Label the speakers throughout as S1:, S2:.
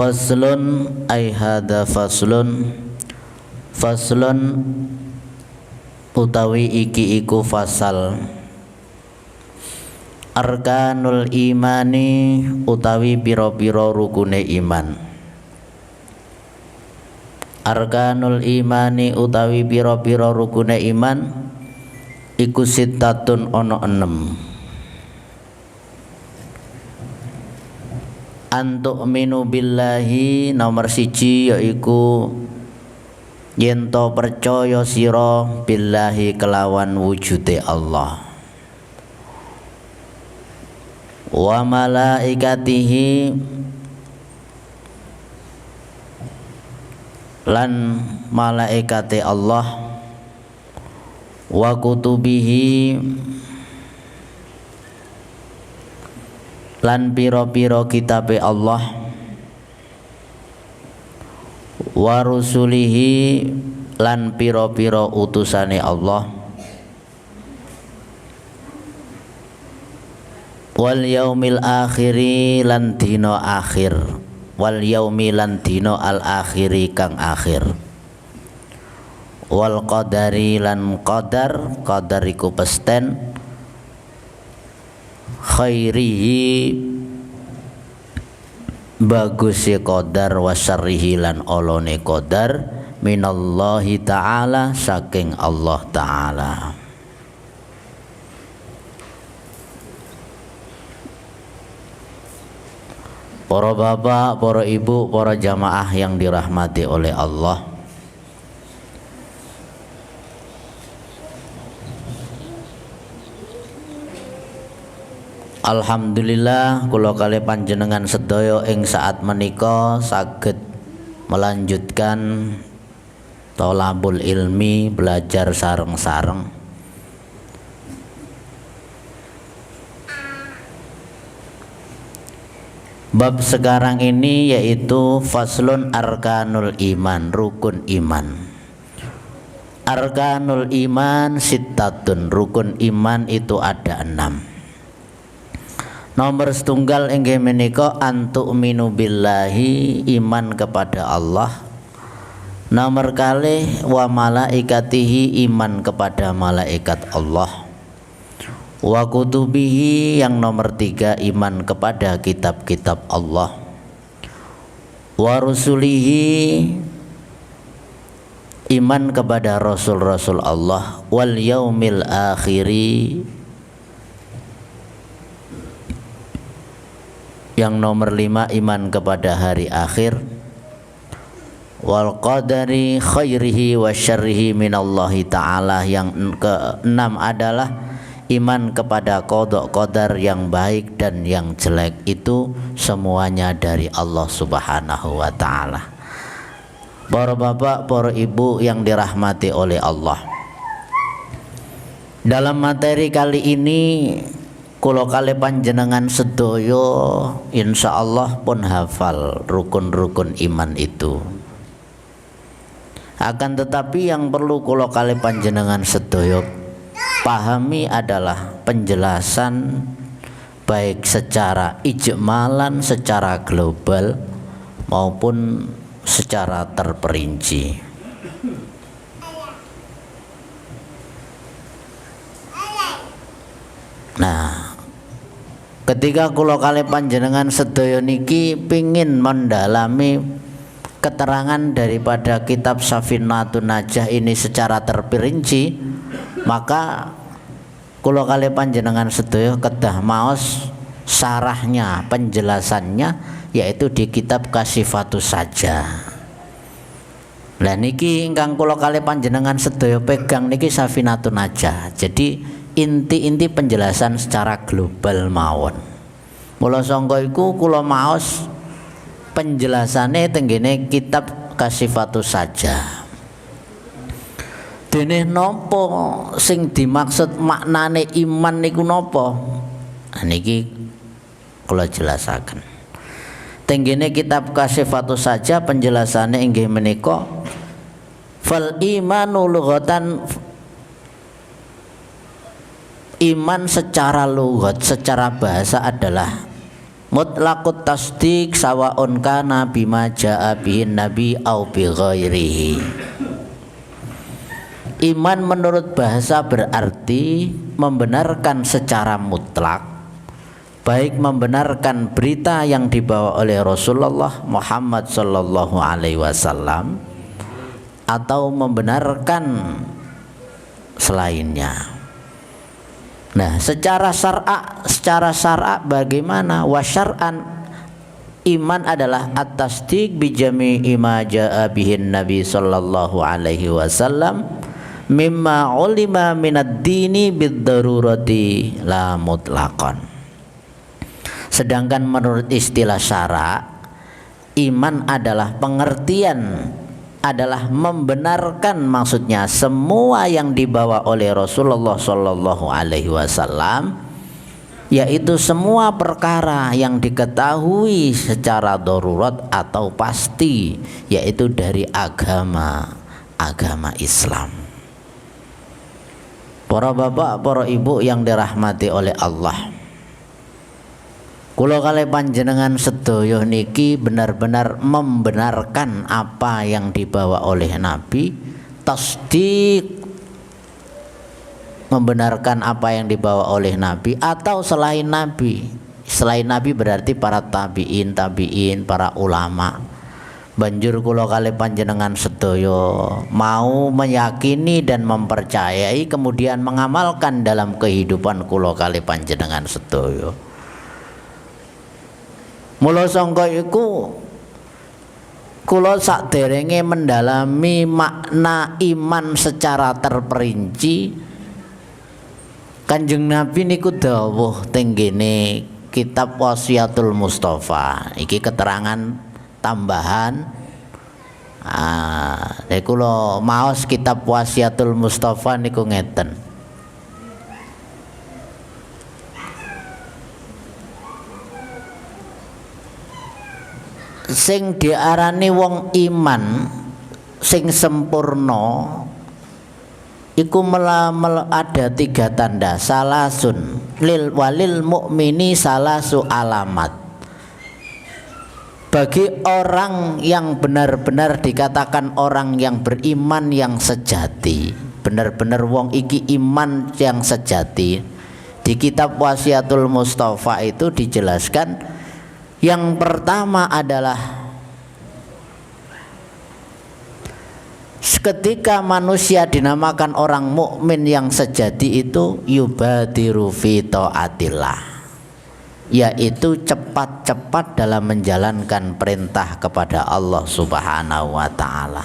S1: Faslun ay hadza faslun. Faslun utawi iki iku fasal. Arkanul imani utawi pira-pira rukune iman. Arkanul imani utawi pira-pira rukune iman iku sittatun ana 6. Antu'minu billahi nomor 1 yaiku yen to percaya sira billahi kelawan wujude Allah, wa malaikatihi lan malaikate Allah, wa kutubihi lan pira-pira kitabe Allah, wa rusulihi lan pira-pira utusane Allah, wal yaumil akhiri lan dina akhir, wal yaumi lan dina al akhiri kang akhir, wal qadari lan qadar, qadar iku pesten, khairihi bagusé qadar, wa syarrihi lan olone qadar, minallahi ta'ala saking Allah ta'ala. Para bapak, para ibu, para jamaah yang dirahmati oleh Allah, alhamdulillah kula kalih panjenengan sedaya ing saat menika saged melanjutkan thalabul ilmi, belajar sareng-sareng. Bab sekarang ini yaitu faslun arkanul iman, rukun iman. Arkanul iman sittatun, rukun iman itu ada 6. Nomor setunggal inggih menika antu'minu billahi, iman kepada Allah. Nomor kalih wa malaikatihi, iman kepada malaikat Allah. Wa kutubihi, yang nomor 3 iman kepada kitab-kitab Allah. Wa rusulihi, iman kepada rasul-rasul Allah. Wal yaumil akhiri, yang nomor 5 iman kepada hari akhir. Wal qadari khairihi wa syarrihi minallahi ta'ala, yang ke-6 adalah iman kepada qada qadar yang baik dan yang jelek itu semuanya dari Allah Subhanahu wa ta'ala. Para bapak, para ibu yang dirahmati oleh Allah, dalam materi kali ini kula kalih panjenengan sedaya insyaallah pun hafal rukun-rukun iman itu. Akan tetapi yang perlu kula kalih panjenengan sedaya pahami adalah penjelasan baik secara ijmalan, secara global maupun secara terperinci. Nah, ketika kula kalih panjenengan sedaya niki pingin mendalami keterangan daripada kitab Safinatun Najah ini secara terperinci, maka kula kalih panjenengan sedaya kedah maos sarahnya, penjelasannya, yaitu di kitab Kasyifatus Saja. Lah niki ingkang kula kalih panjenengan sedaya pegang niki Safinatun Najah. Jadi inti-inti penjelasan secara global mawon. Mula sangka iku kula maos penjelasane tenggene kitab Kasyifatus Saja. Dene napa sing dimaksud maknane iman niku napa? Nah, niki kula jelasaken. Tenggene kitab Kasyifatus Saja penjelasane inggih menika fal imanu lughatan, iman secara lughat, secara bahasa adalah Mutlaqut tasdiq sawaun kana bima jaa bihin nabi au bi ghairihi. Iman menurut bahasa berarti membenarkan secara mutlak, baik membenarkan berita yang dibawa oleh Rasulullah Muhammad sallallahu alaihi wasallam atau membenarkan selainnya. Nah, secara syara bagaimana? Wa syar'an, iman adalah at-tasdiq bi jami'i ma jaa bihin nabi sallallahu alaihi wasallam mimma ulima minad dini bid darurati la mutlaqan. Sedangkan menurut istilah syara, iman adalah pengertian, adalah membenarkan, maksudnya semua yang dibawa oleh Rasulullah sallallahu alaihi wasallam, yaitu semua perkara yang diketahui secara darurat atau pasti, yaitu dari agama Islam. Para bapak, para ibu yang dirahmati oleh Allah, kula kalih panjenengan sedaya niki benar-benar membenarkan apa yang dibawa oleh Nabi, tasdik membenarkan apa yang dibawa oleh Nabi atau selain Nabi. Selain Nabi berarti para tabi'in, para ulama. Banjur kula kalih panjenengan sedaya mau meyakini dan mempercayai kemudian mengamalkan dalam kehidupan kula kalih panjenengan sedaya. Mula sangka iku kula sakderenge mendalami makna iman secara terperinci, Kanjeng Nabi niku dawuh teng ngene kitab Wasiatul Mustafa. Iki keterangan tambahan. Nek kula maos kitab Wasiatul Mustafa niku ngeten. Sing diarani wong iman sing sempurna iku ada 3 tanda. Salasun lil walil mukmini salasu alamat. Bagi orang yang benar-benar dikatakan orang yang beriman yang sejati, benar-benar wong iki iman yang sejati, di kitab Wasiatul Mustafa itu dijelaskan yang pertama adalah ketika manusia dinamakan orang mukmin yang sejati itu yubadiru fi taatillah, yaitu cepat-cepat dalam menjalankan perintah kepada Allah Subhanahu wa taala.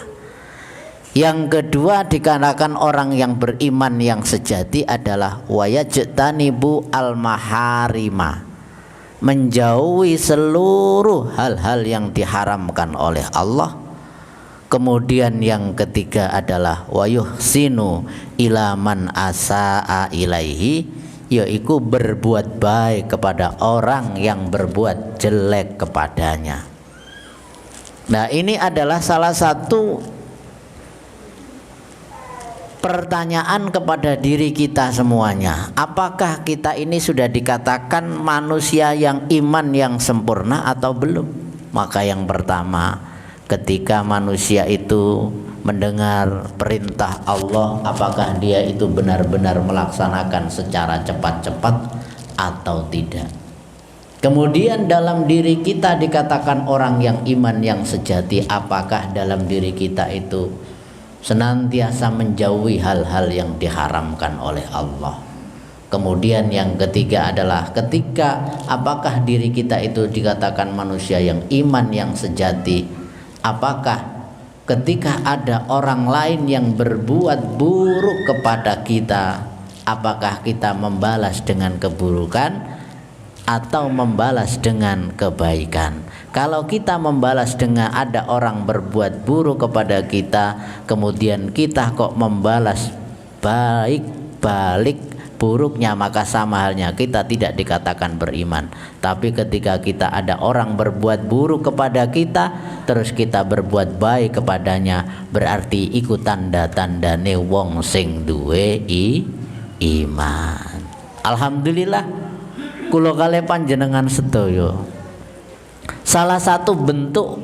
S1: Yang kedua dikarenakan orang yang beriman yang sejati adalah wayajtanibu al-maharima, menjauhi seluruh hal-hal yang diharamkan oleh Allah. Kemudian yang ketiga adalah wayuhsinu ilaman asaa ilaihi, yaitu berbuat baik kepada orang yang berbuat jelek kepadanya. Nah, ini adalah salah satu pertanyaan kepada diri kita semuanya. Apakah kita ini sudah dikatakan manusia yang iman yang sempurna atau belum? Maka yang pertama, ketika manusia itu mendengar perintah Allah, apakah dia itu benar-benar melaksanakan secara cepat-cepat atau tidak? Kemudian dalam diri kita dikatakan orang yang iman yang sejati, apakah dalam diri kita itu senantiasa menjauhi hal-hal yang diharamkan oleh Allah? Kemudian yang ketiga adalah ketika apakah diri kita itu dikatakan manusia yang iman yang sejati, apakah ketika ada orang lain yang berbuat buruk kepada kita, apakah kita membalas dengan keburukan atau membalas dengan kebaikan? Kalau kita membalas dengan ada orang berbuat buruk kepada kita, kemudian kita kok membalas baik balik buruknya, maka sama halnya kita tidak dikatakan beriman. Tapi ketika kita ada orang berbuat buruk kepada kita, terus kita berbuat baik kepadanya, berarti iku tanda-tandane wong sing duwe iman. Alhamdulillah kula kalih panjenengan sedaya Salah satu bentuk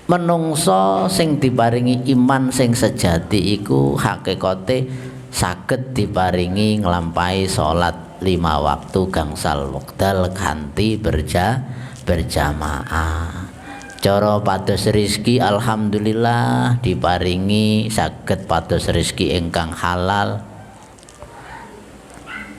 S1: menungso sing diparingi iman sing sejati iku hakikate saged diparingi nglampahi salat 5 waktu gangsal wekdal kanthi berjamaah. Cara pados rezeki alhamdulillah diparingi saged pados rezeki ingkang halal.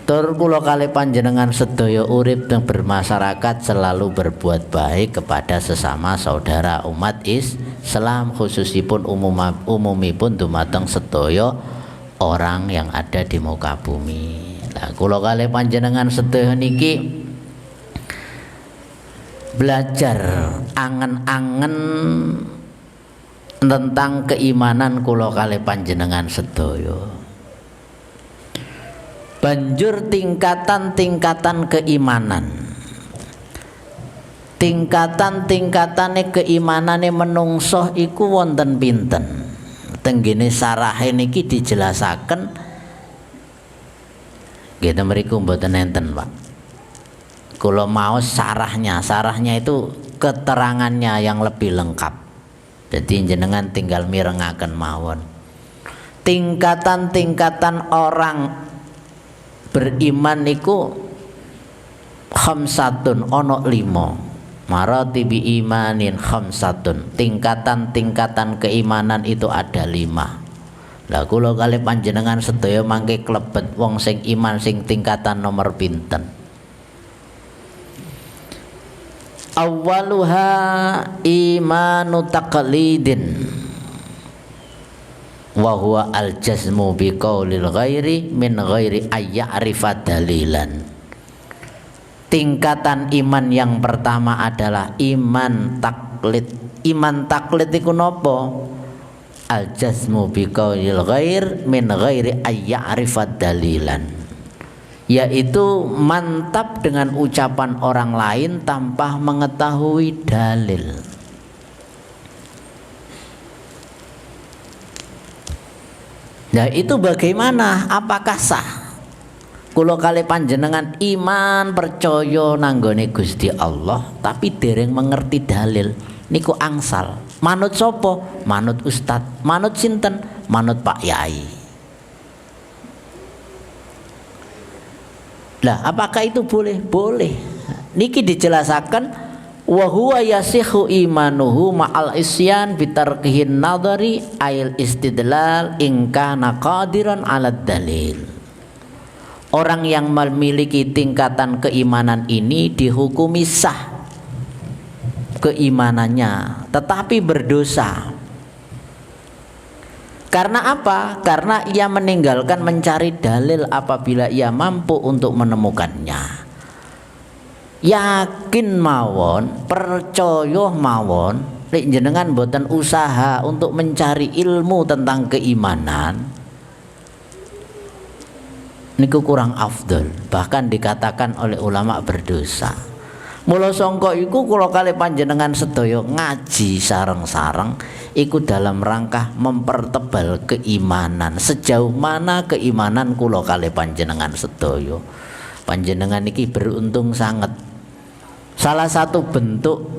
S1: Tur kula kalih panjenengan sedaya urip dan bermasyarakat selalu berbuat baik kepada sesama saudara umat Islam, khususipun umumipun dumateng sedaya orang yang ada di muka bumi. Lah kula kalih panjenengan sedaya niki belajar angen-angen tentang keimanan kula kalih panjenengan sedaya. Banjur tingkatan-tingkatan keimanan, tingkatan-tingkatane keimanane menungso iku wonten pinten. Tenggene sarahe niki dijelasaken nggih ten mriku mboten enten, Pak. Kula maos sarahnya itu keterangannya yang lebih lengkap. Jadi jenengan tinggal mirengaken mawon. Tingkatan-tingkatan orang beriman niku khamsatun ono 5 maratibi imanin khamsatun, tingkatan-tingkatan keimanan itu ada 5. Lah kula kalih panjenengan sedaya mangke klebet wong sing iman sing tingkatan nomor pinten? Awwaluha imanu taqlidin wa huwa al-jazmu bi qaulil ghairi min ghairi ayya'rifa dalilan. Tingkatan iman yang pertama adalah iman taklid. Iman taklid iku napa? Al-jazmu bi qaulil ghair min ghairi ayya'rifa dalilan, yaitu mantap dengan ucapan orang lain tanpa mengetahui dalil. Nah itu bagaimana? Apakah sah? Kula kalih panjenengan iman percaya nanggone Gusti Allah tapi dereng mengerti dalil niku angsal. Manut sapa? Manut ustad. Manut sinten? Manut Pak Yai. Lah apakah itu boleh? Boleh. Niki dijelasaken wa huwa yasihu imanuhu ma'al isyan bitarkihin nadhari ail istidlal in kana qadiran 'ala dalil. Orang yang memiliki tingkatan keimanan ini dihukumi sah keimanannya tetapi berdosa. Karena apa? Karena ia meninggalkan mencari dalil apabila ia mampu untuk menemukannya. Yakin mawon, percaya mawon, nek jenengan boten usaha untuk mencari ilmu tentang keimanan niku kurang afdol, bahkan dikatakan oleh ulama berdosa. Mula sangka iku kula kalih panjenengan sedaya ngaji sareng-sareng iku dalam rangka mempertebal keimanan. Sejauh mana keimanan kula kalih panjenengan sedaya. Panjenengan iki beruntung sangat. Salah satu bentuk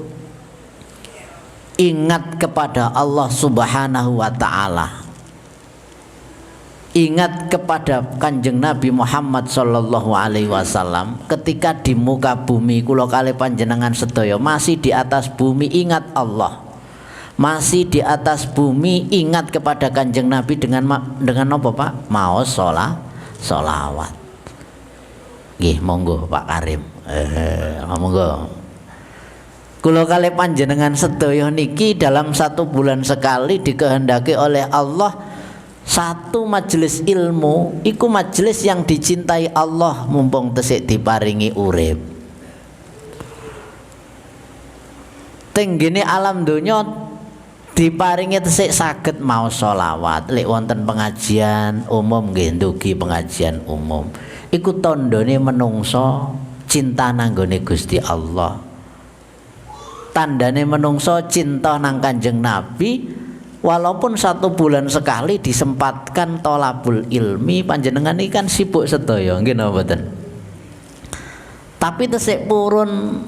S1: ingat kepada Allah Subhanahu wa ta'ala, ingat kepada Kanjeng Nabi Muhammad sallallahu alaihi wasallam ketika di muka bumi kula kalih panjenengan sedaya masih di atas bumi, ingat Allah. Masih di atas bumi ingat kepada Kanjeng Nabi dengan apa Pak? Maos sholawat. Nggih, monggo Pak Karim. Monggo. Kula kalih panjenengan sedaya niki dalam 1 bulan sekali dikehendaki oleh Allah satu majelis ilmu, iku majelis yang dicintai Allah mumpung tesik diparingi urip. Tenggene alam donya diparingi tesik saged maos sholawat. Lek wonten pengajian umum nggih ndugi pengajian umum. Iku tandane menungso cinta nanggone Gusti Allah. Tandane menungso cinta nang Kanjeng Nabi. Walaupun 1 bulan sekali disempatkan tolabul ilmi, panjenengan ini kan sibuk sedaya nggih napa mboten. Tapi tesik purun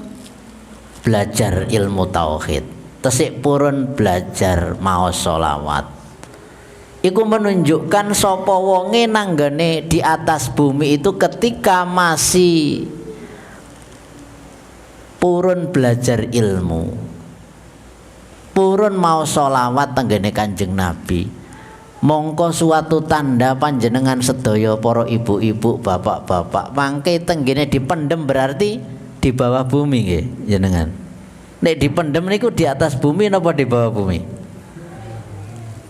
S1: belajar ilmu tauhid, tesik purun belajar maos sholawat. Iku menunjukkan sapa wonge nanggane di atas bumi itu ketika masih purun belajar ilmu, purun mau sholawat tenggene Kanjeng Nabi, mongko suatu tanda panjenengan sedaya para ibu-ibu, bapak-bapak mangke tenggene dipendem berarti di bawah bumi nggih jenengan. Nek dipendem niku di atas bumi napa di bawah bumi?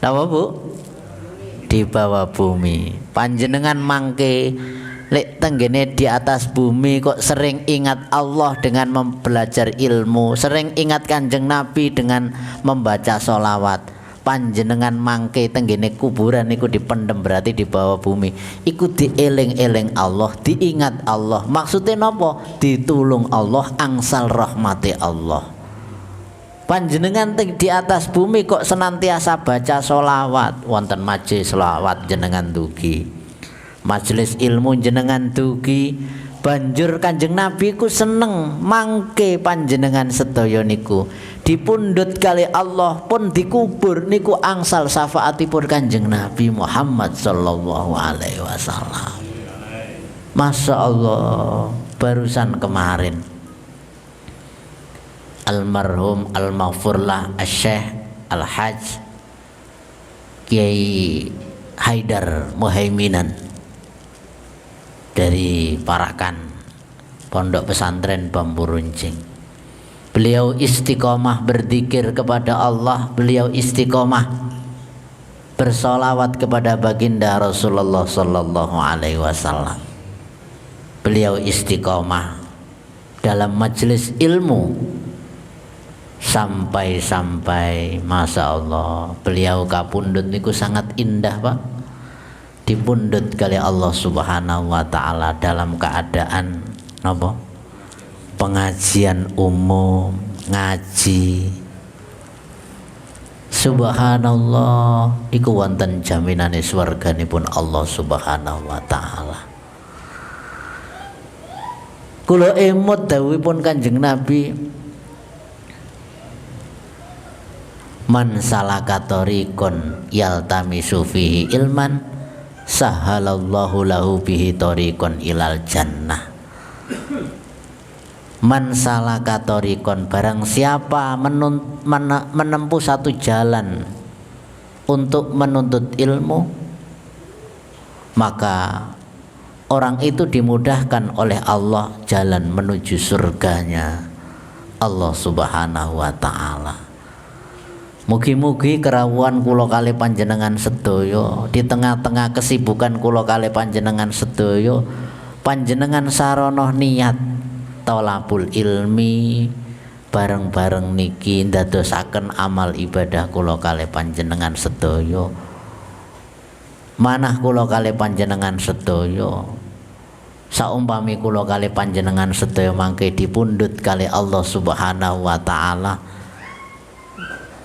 S1: Napa Bu? Di bawah bumi. Panjenengan mangke lek tenggene di atas bumi kok sering ingat Allah dengan mempelajar ilmu, sering ingat Kanjeng Nabi dengan membaca sholawat. Panjenengan mangke tenggene kuburan niku dipendem berarti di bawah bumi. Iku dieling-eling Allah, diingat Allah. Maksudnya napa? Ditulung Allah, angsal rahmati Allah. Panjenengan di atas bumi kok senantiasa baca sholawat, wonten majelis sholawat jenengan dugi, majelis ilmu jenengan dugi, banjur Kanjeng Nabi ku seneng mangke panjenengan sedaya niku dipundhut kali Allah pun dikubur niku angsal syafaatipun Kanjeng Nabi Muhammad sallallahu alaihi wasallam. Masya Allah, barusan kemarin almarhum al-maghfurlah Syekh Al-Hajj Kiai Haidar Muhaiminan dari Parakan Pondok Pesantren Bambu Runcing. Beliau istiqomah berzikir kepada Allah, beliau istiqomah bersolawat kepada baginda Rasulullah sallallahu alaihi wasallam. Beliau istiqomah dalam majelis ilmu sampai Masya Allah beliau kapundhut niku sangat indah Pak, dipundhut kali Allah subhanahu wa ta'ala dalam keadaan apa? Pengajian umum, ngaji. Subhanallah, iku wonten jaminane swarganipun Allah subhanahu wa ta'ala. Kula emut dawuhipun Kanjeng Nabi, man salaka tariqon yaltamisu fihi ilman sahalallahu lahu bihi tariqon ilal jannah. Man salaka tariqon, barang siapa menempuh satu jalan untuk menuntut ilmu, maka orang itu dimudahkan oleh Allah jalan menuju surganya Allah subhanahu wa ta'ala. Mugi-mugi kerawuhan kula kali panjenengan sedaya di tengah-tengah kesibukan kula kali panjenengan sedaya, panjenengan sarana niat thalabul ilmi bareng-bareng niki ndadosaken amal ibadah kula kali panjenengan sedaya. Manah kula kali panjenengan sedaya saumpami kula kali panjenengan sedaya mangke dipundhut kali Allah subhanahu wa ta'ala,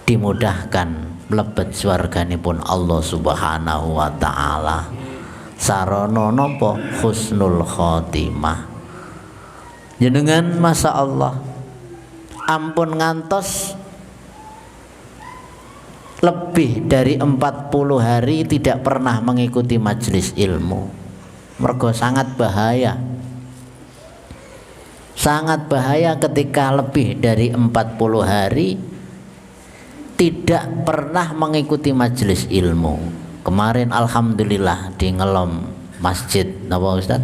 S1: dimudahkan mlebet swarganipun Allah subhanahu wa ta'ala sarana napa husnul khotimah. Jenengan Masya Allah ampun ngantos lebih dari 40 hari tidak pernah mengikuti majelis ilmu. Mergo sangat bahaya, sangat bahaya ketika lebih dari 40 hari tidak pernah mengikuti majelis ilmu. Kemarin alhamdulillah di ngelom masjid napa Ustaz?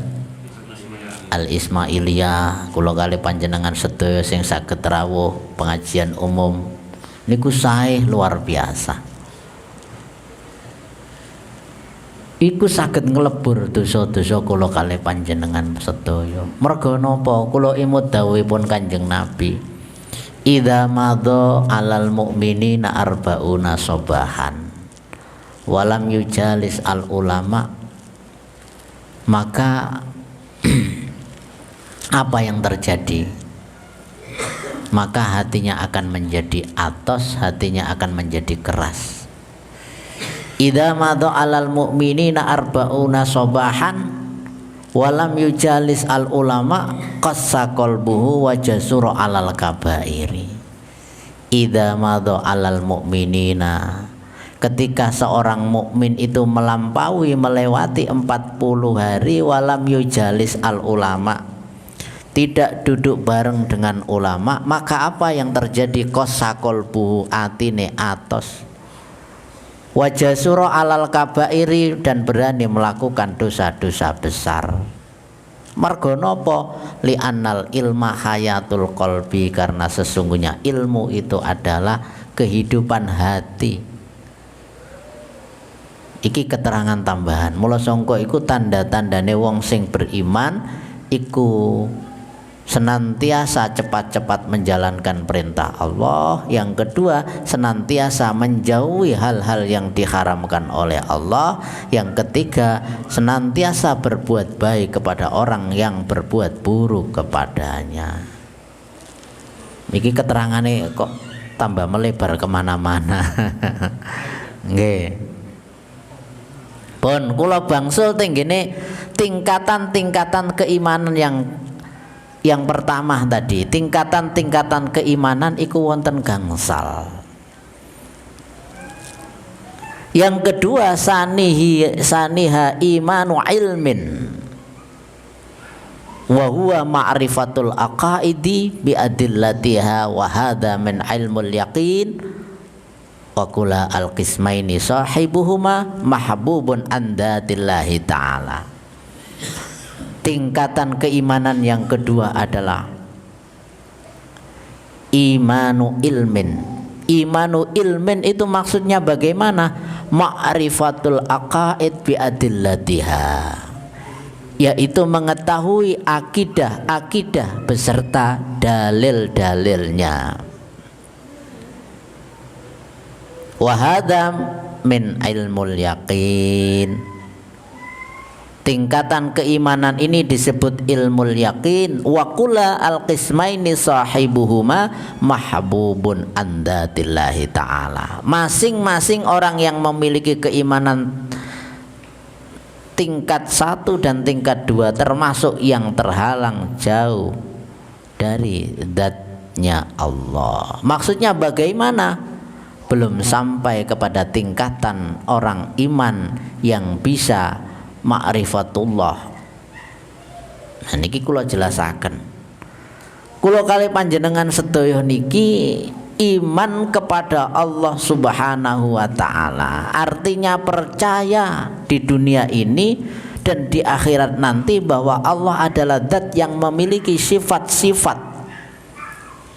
S1: Al Ismailiyah kula kali panjenengan sedaya sing saged rawuh pengajian umum niku sae luar biasa. Iku saged nglebur dosa-dosa kula kali panjenengan sedaya. Merga napa? Kula imut dawuhipun Kanjeng Nabi, idza madha 'alal mu'minina arba'una sobahan walam yujalis al ulama, maka apa yang terjadi? Maka hatinya akan menjadi atos, hatinya akan menjadi keras. Idza madha 'alal mu'minina arba'una sobahan walam yujalis al ulama qassa qalbuhu wa jasura alal kabairi idza madha alal mu'minina. Ketika seorang mukmin itu melewati 40 hari walam yujalis al ulama, tidak duduk bareng dengan ulama, maka apa yang terjadi? Qassa qalbuhu, atine atos, wajah surah alal kabairi, dan berani melakukan dosa-dosa besar. Mergo napa? Li'annal ilma hayatul qalbi, karena sesungguhnya ilmu itu adalah kehidupan hati. Iki keterangan tambahan. Mula sangka iku tanda-tandane wong sing beriman iku senantiasa cepat-cepat menjalankan perintah Allah. Yang kedua, senantiasa menjauhi hal-hal yang diharamkan oleh Allah. Yang ketiga, senantiasa berbuat baik kepada orang yang berbuat buruk kepadanya. Iki keterangannya kok tambah melebar kemana-mana. Nggih. Pun kula bangsul tenggene tingkatan-tingkatan keimanan yang pertama tadi, tingkatan-tingkatan keimanan iku wonten gangsal. Yang kedua, saniha imanu ilmin wa huwa ma'rifatul aqaidi bi adillatiha, wa hadha min ilmul yaqin wa kula al-qismaini sahibuhuma mahbubun andatillahi ta'ala. Tingkatan keimanan yang kedua adalah imanu ilmin. Imanu ilmin itu maksudnya bagaimana? Ma'rifatul aqaid bi adillatiha, yaitu mengetahui akidah beserta dalil-dalilnya. Wa hadza min ilmul yaqin. Tingkatan keimanan ini disebut ilmul yakin. Wa kula al-qismaini sahibuhuma mahbubun andatillahi ta'ala. Masing-masing orang yang memiliki keimanan tingkat 1 dan tingkat 2 termasuk yang terhalang jauh dari zatnya Allah. Maksudnya bagaimana? Belum sampai kepada tingkatan orang iman yang bisa ma'rifatullah. Nah niki kula jelasaken. Kula kali panjenengan sedaya niki iman kepada Allah Subhanahu wa taala. Artinya percaya di dunia ini dan di akhirat nanti bahwa Allah adalah zat yang memiliki sifat-sifat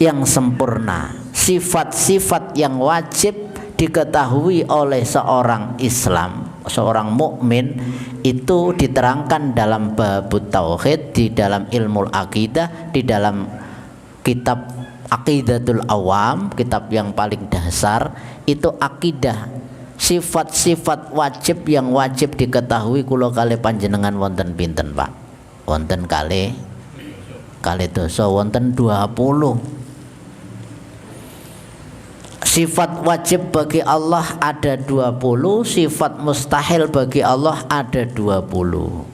S1: yang sempurna, sifat-sifat yang wajib diketahui oleh seorang Islam. Seorang mukmin itu diterangkan dalam bab tauhid, di dalam ilmu akidah, di dalam kitab Aqidatul Awam, kitab yang paling dasar itu akidah, sifat-sifat wajib yang wajib diketahui. Kula kali panjenengan wonten pinten, Pak? Wonten kali dosa wonten 20. Sifat wajib bagi Allah ada 20, sifat mustahil bagi Allah ada 20.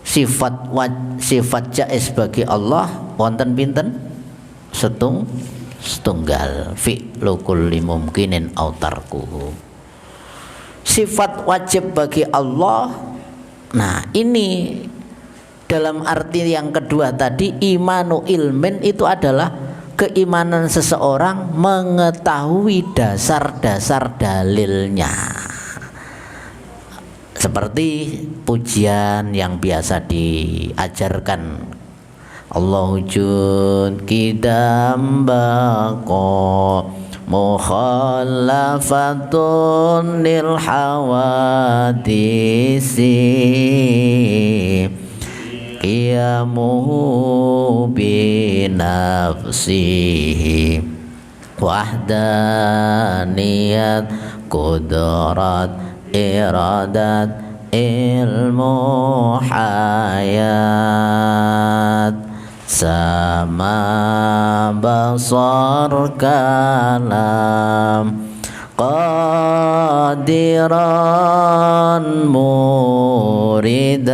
S1: Sifat jaiz bagi Allah wonten pinten? Setunggal. Fi'lu kulli mumkinin aw tarkuhu. Sifat wajib bagi Allah. Nah, ini dalam arti yang kedua tadi, imanu ilmin itu adalah keimanan seseorang mengetahui dasar-dasar dalilnya. Seperti pujian yang biasa diajarkan, Allahu jud kidam baqo mukhallafatun lil hawadisi qiyamuhu binafsihi wahdaniyat qudrat iradat ilmu hayat sama basar kalam qadiran muridan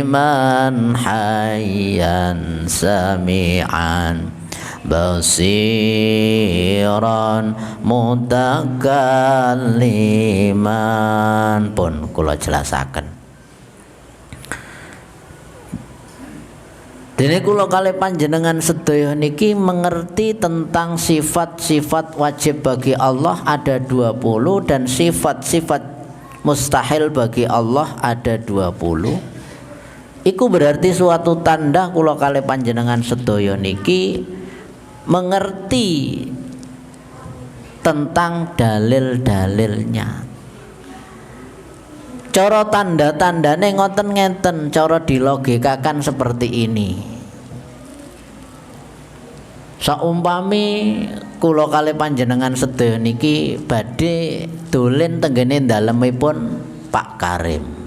S1: aliman hayyan sami'an basiran mutakalliman. Pun kula jelasaken. Dene kula kalih panjenengan sedaya niki mengerti tentang sifat-sifat wajib bagi Allah ada 20 dan sifat-sifat mustahil bagi Allah ada 20. Iku berarti suatu tanda kula kalih panjenengan sedaya niki mengerti tentang dalil-dalilnya. Cara tanda-tandane ngoten ngeten, cara dilogikakan seperti ini. Saumpami kula kalih panjenengan sedaya niki badhe dolen tenggene dalemipun Pak Karim.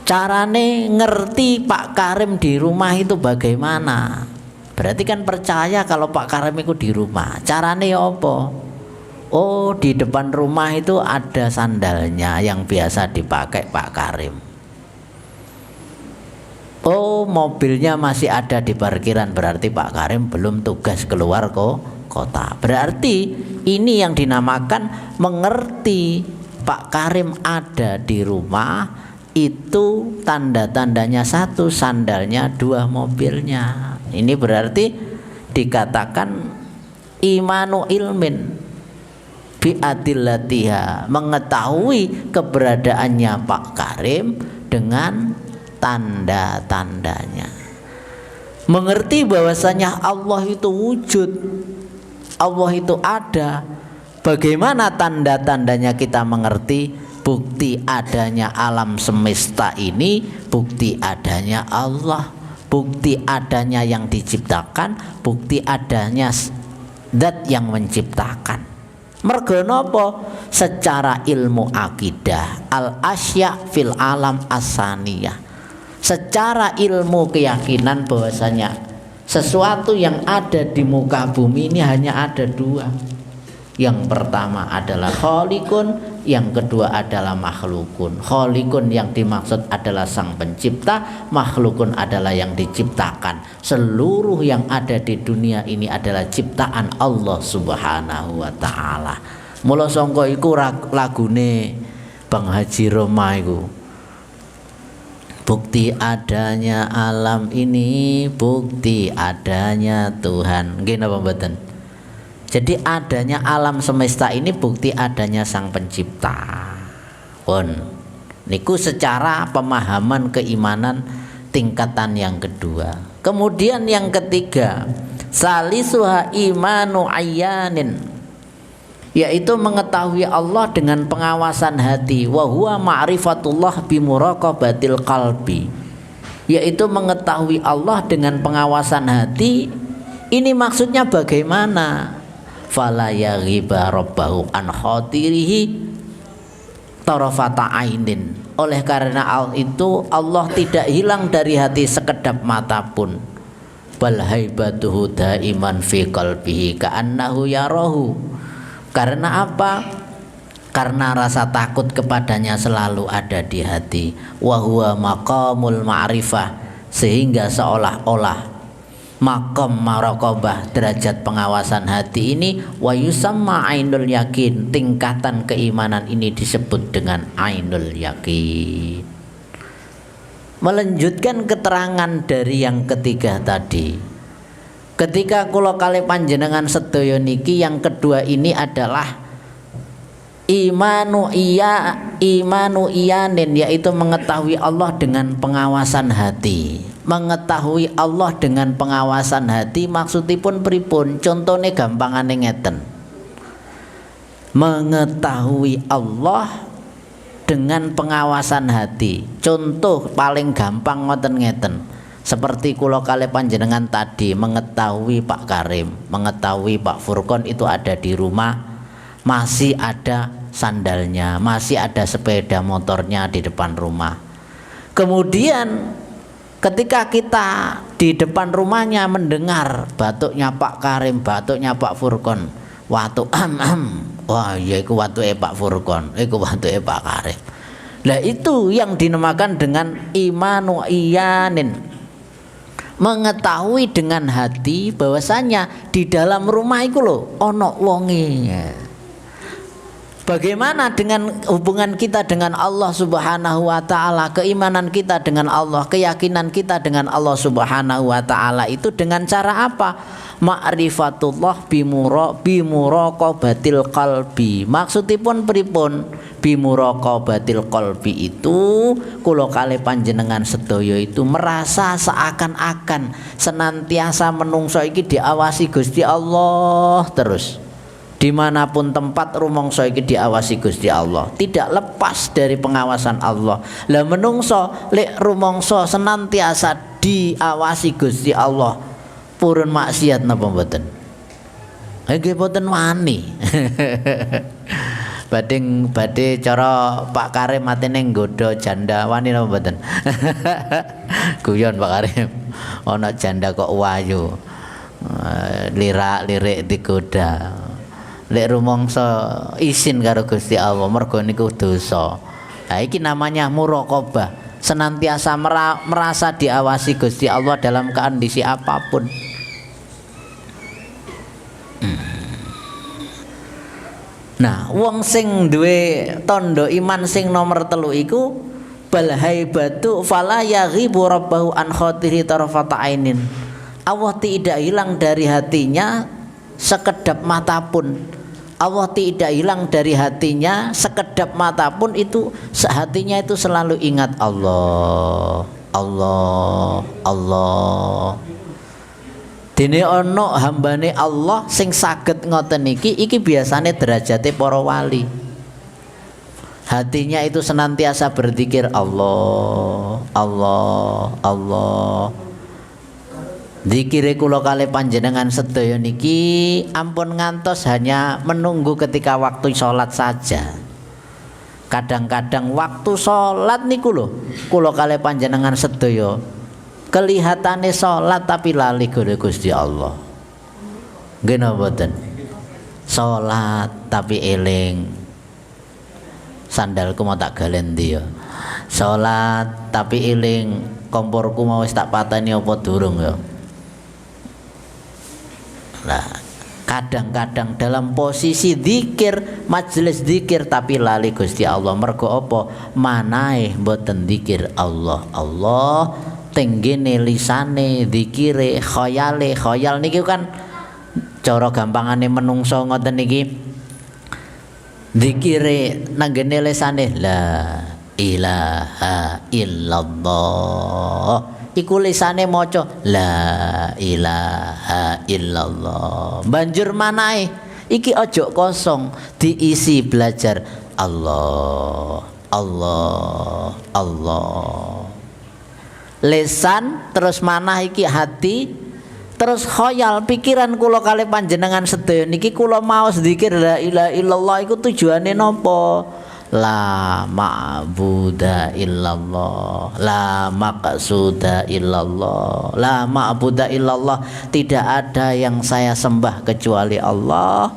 S1: Carane ngerti Pak Karim di rumah itu bagaimana? Berarti kan percaya kalau Pak Karim itu di rumah. Carane apa? Oh, di depan rumah itu ada sandalnya yang biasa dipakai Pak Karim. Oh, mobilnya masih ada di parkiran, berarti Pak Karim belum tugas keluar kota. Berarti ini yang dinamakan mengerti Pak Karim ada di rumah. Itu tanda-tandanya satu, sandalnya, dua, mobilnya. Ini berarti dikatakan imanu ilmin bi'adillatiha, mengetahui keberadaannya Pak Karim dengan tanda-tandanya. Mengerti bahwasanya Allah itu wujud, Allah itu ada. Bagaimana tanda-tandanya kita mengerti? Bukti adanya alam semesta ini, bukti adanya Allah, bukti adanya yang diciptakan, bukti adanya zat yang menciptakan. Mergo napa? Secara ilmu akidah al asya fil alam asaniyah, secara ilmu keyakinan bahwasanya sesuatu yang ada di muka bumi ini hanya ada dua. Yang pertama adalah khaliqun, yang kedua adalah makhlukun. Khaliqun yang dimaksud adalah sang pencipta, makhlukun adalah yang diciptakan. Seluruh yang ada di dunia ini adalah ciptaan Allah Subhanahu wa taala. Mula sangka iku lagune Bang Haji Roma iku. Bukti adanya alam ini, bukti adanya Tuhan. Nggih napa mboten? Jadi adanya alam semesta ini bukti adanya sang pencipta. Pun niku secara pemahaman keimanan tingkatan yang kedua. Kemudian yang ketiga, salisuha imanu ayyanin, yaitu mengetahui Allah dengan pengawasan hati. Wa huwa ma'rifatullah bi muraqabatil qalbi, yaitu mengetahui Allah dengan pengawasan hati. Ini maksudnya bagaimana? Fala yaghiba rabbahu an khotirihi tarafata ainin. Oleh karena itu Allah tidak hilang dari hati sekedap mata pun. Bal haibatuhu daiman fi qalbihi ka'annahu yarahu. Karena apa? Karena rasa takut kepadanya selalu ada di hati. Wa huwa maqamul ma'rifah, sehingga seolah-olah maqam maraqabah, derajat pengawasan hati ini, wa yusamma ainul yakin, tingkatan keimanan ini disebut dengan ainul yakin. Melanjutkan keterangan dari yang ketiga tadi, ketika kula kalih panjenengan sedaya niki, yang kedua ini adalah imanu iyanin, yaitu mengetahui Allah dengan pengawasan hati. Mengetahui Allah dengan pengawasan hati maksudipun pripun? Contone gampangane ngeten. Mengetahui Allah dengan pengawasan hati. Contoh paling gampang ngoten ngeten. Seperti kula kalih panjenengan tadi mengetahui Pak Karim, mengetahui Pak Furqon itu ada di rumah, masih ada sandalnya, masih ada sepeda motornya di depan rumah. Kemudian ketika kita di depan rumahnya mendengar batuknya Pak Karim, batuknya Pak Furqon, watu wah iya iku watuke Pak Furqon, iku watuke Pak Karim. Lah itu yang dinamakan dengan imanu iyanin, mengetahui dengan hati bahwasanya di dalam rumah itu loh ono wonge. Bagaimana dengan hubungan kita dengan Allah Subhanahu wa taala, keimanan kita dengan Allah, keyakinan kita dengan Allah Subhanahu wa taala itu dengan cara apa? Ma'rifatullah bimuraqabatil qalbi. Maksudipun pripun? Bimuraqabatil qalbi itu kula kalih panjenengan sedaya itu merasa seakan-akan senantiasa menungso iki diawasi Gusti Allah terus. Dimanapun tempat rumangsa iki diawasi Gusti Allah, tidak lepas dari pengawasan Allah. Lah menungso lek rumangsa senantiasa diawasi Gusti Allah, purun maksiat napa mboten? Nggih mboten wani. Badhe cara Pak Karim matene nggodha janda wani napa mboten? Guyon Pak Karim. Ana janda kok wayu. Lirak-lirik digoda. Lek rumangsa izin karo Gusti Allah mergo niku dosa. Ha iki namanya muraqabah, senantiasa merasa diawasi Gusti Allah dalam kondisi apapun. Nah, wong sing duwe tanda iman sing nomor 3 iku bal haibatu fala yaghibu rabbahu an khotiri tarfata ainin. Allah tidak hilang dari hatinya sekedap mata pun. Allah tidak hilang dari hatinya sekedap mata pun, itu hatinya itu selalu ingat Allah, Allah, Allah. Dene ana hambane Allah sing saged ngoten iki biasane derajate para wali. Hatinya itu senantiasa berzikir Allah, Allah, Allah. Zikire kula kalih panjenengan sedaya niki ampun ngantos hanya menunggu ketika waktu sholat saja. Kadang-kadang waktu sholat niku lho kula kalih panjenengan sedaya kelihatane sholat tapi lali gone Gusti Allah. Nggih napa mboten? Sholat tapi eling sandalku mau tak galen ndi ya. Sholat tapi eling komporku mau wis tak pateni apa durung ya. Nah, kadang-kadang dalam posisi zikir, majelis zikir tapi lali Gusti Allah. Mergo apa? Manahe mboten zikir Allah. Allah tenggene lisane zikire khayale. Khayal niki kan cara gampangane menungso ngoten niki. Zikire nanggene lisane la ilaha illallah. Iku lisane maca la ilaha illallah. Banjur manahe iki aja kosong, diisi belajar Allah, Allah, Allah. Lesan terus manah iki hati, terus khayal pikiran kula kalih panjenengan sedaya niki kula maos zikir la ilaha illallah iku tujuane napa? La ma'buda illallah, la maqsuda illallah, la ma'buda illallah. Tidak ada yang saya sembah kecuali Allah.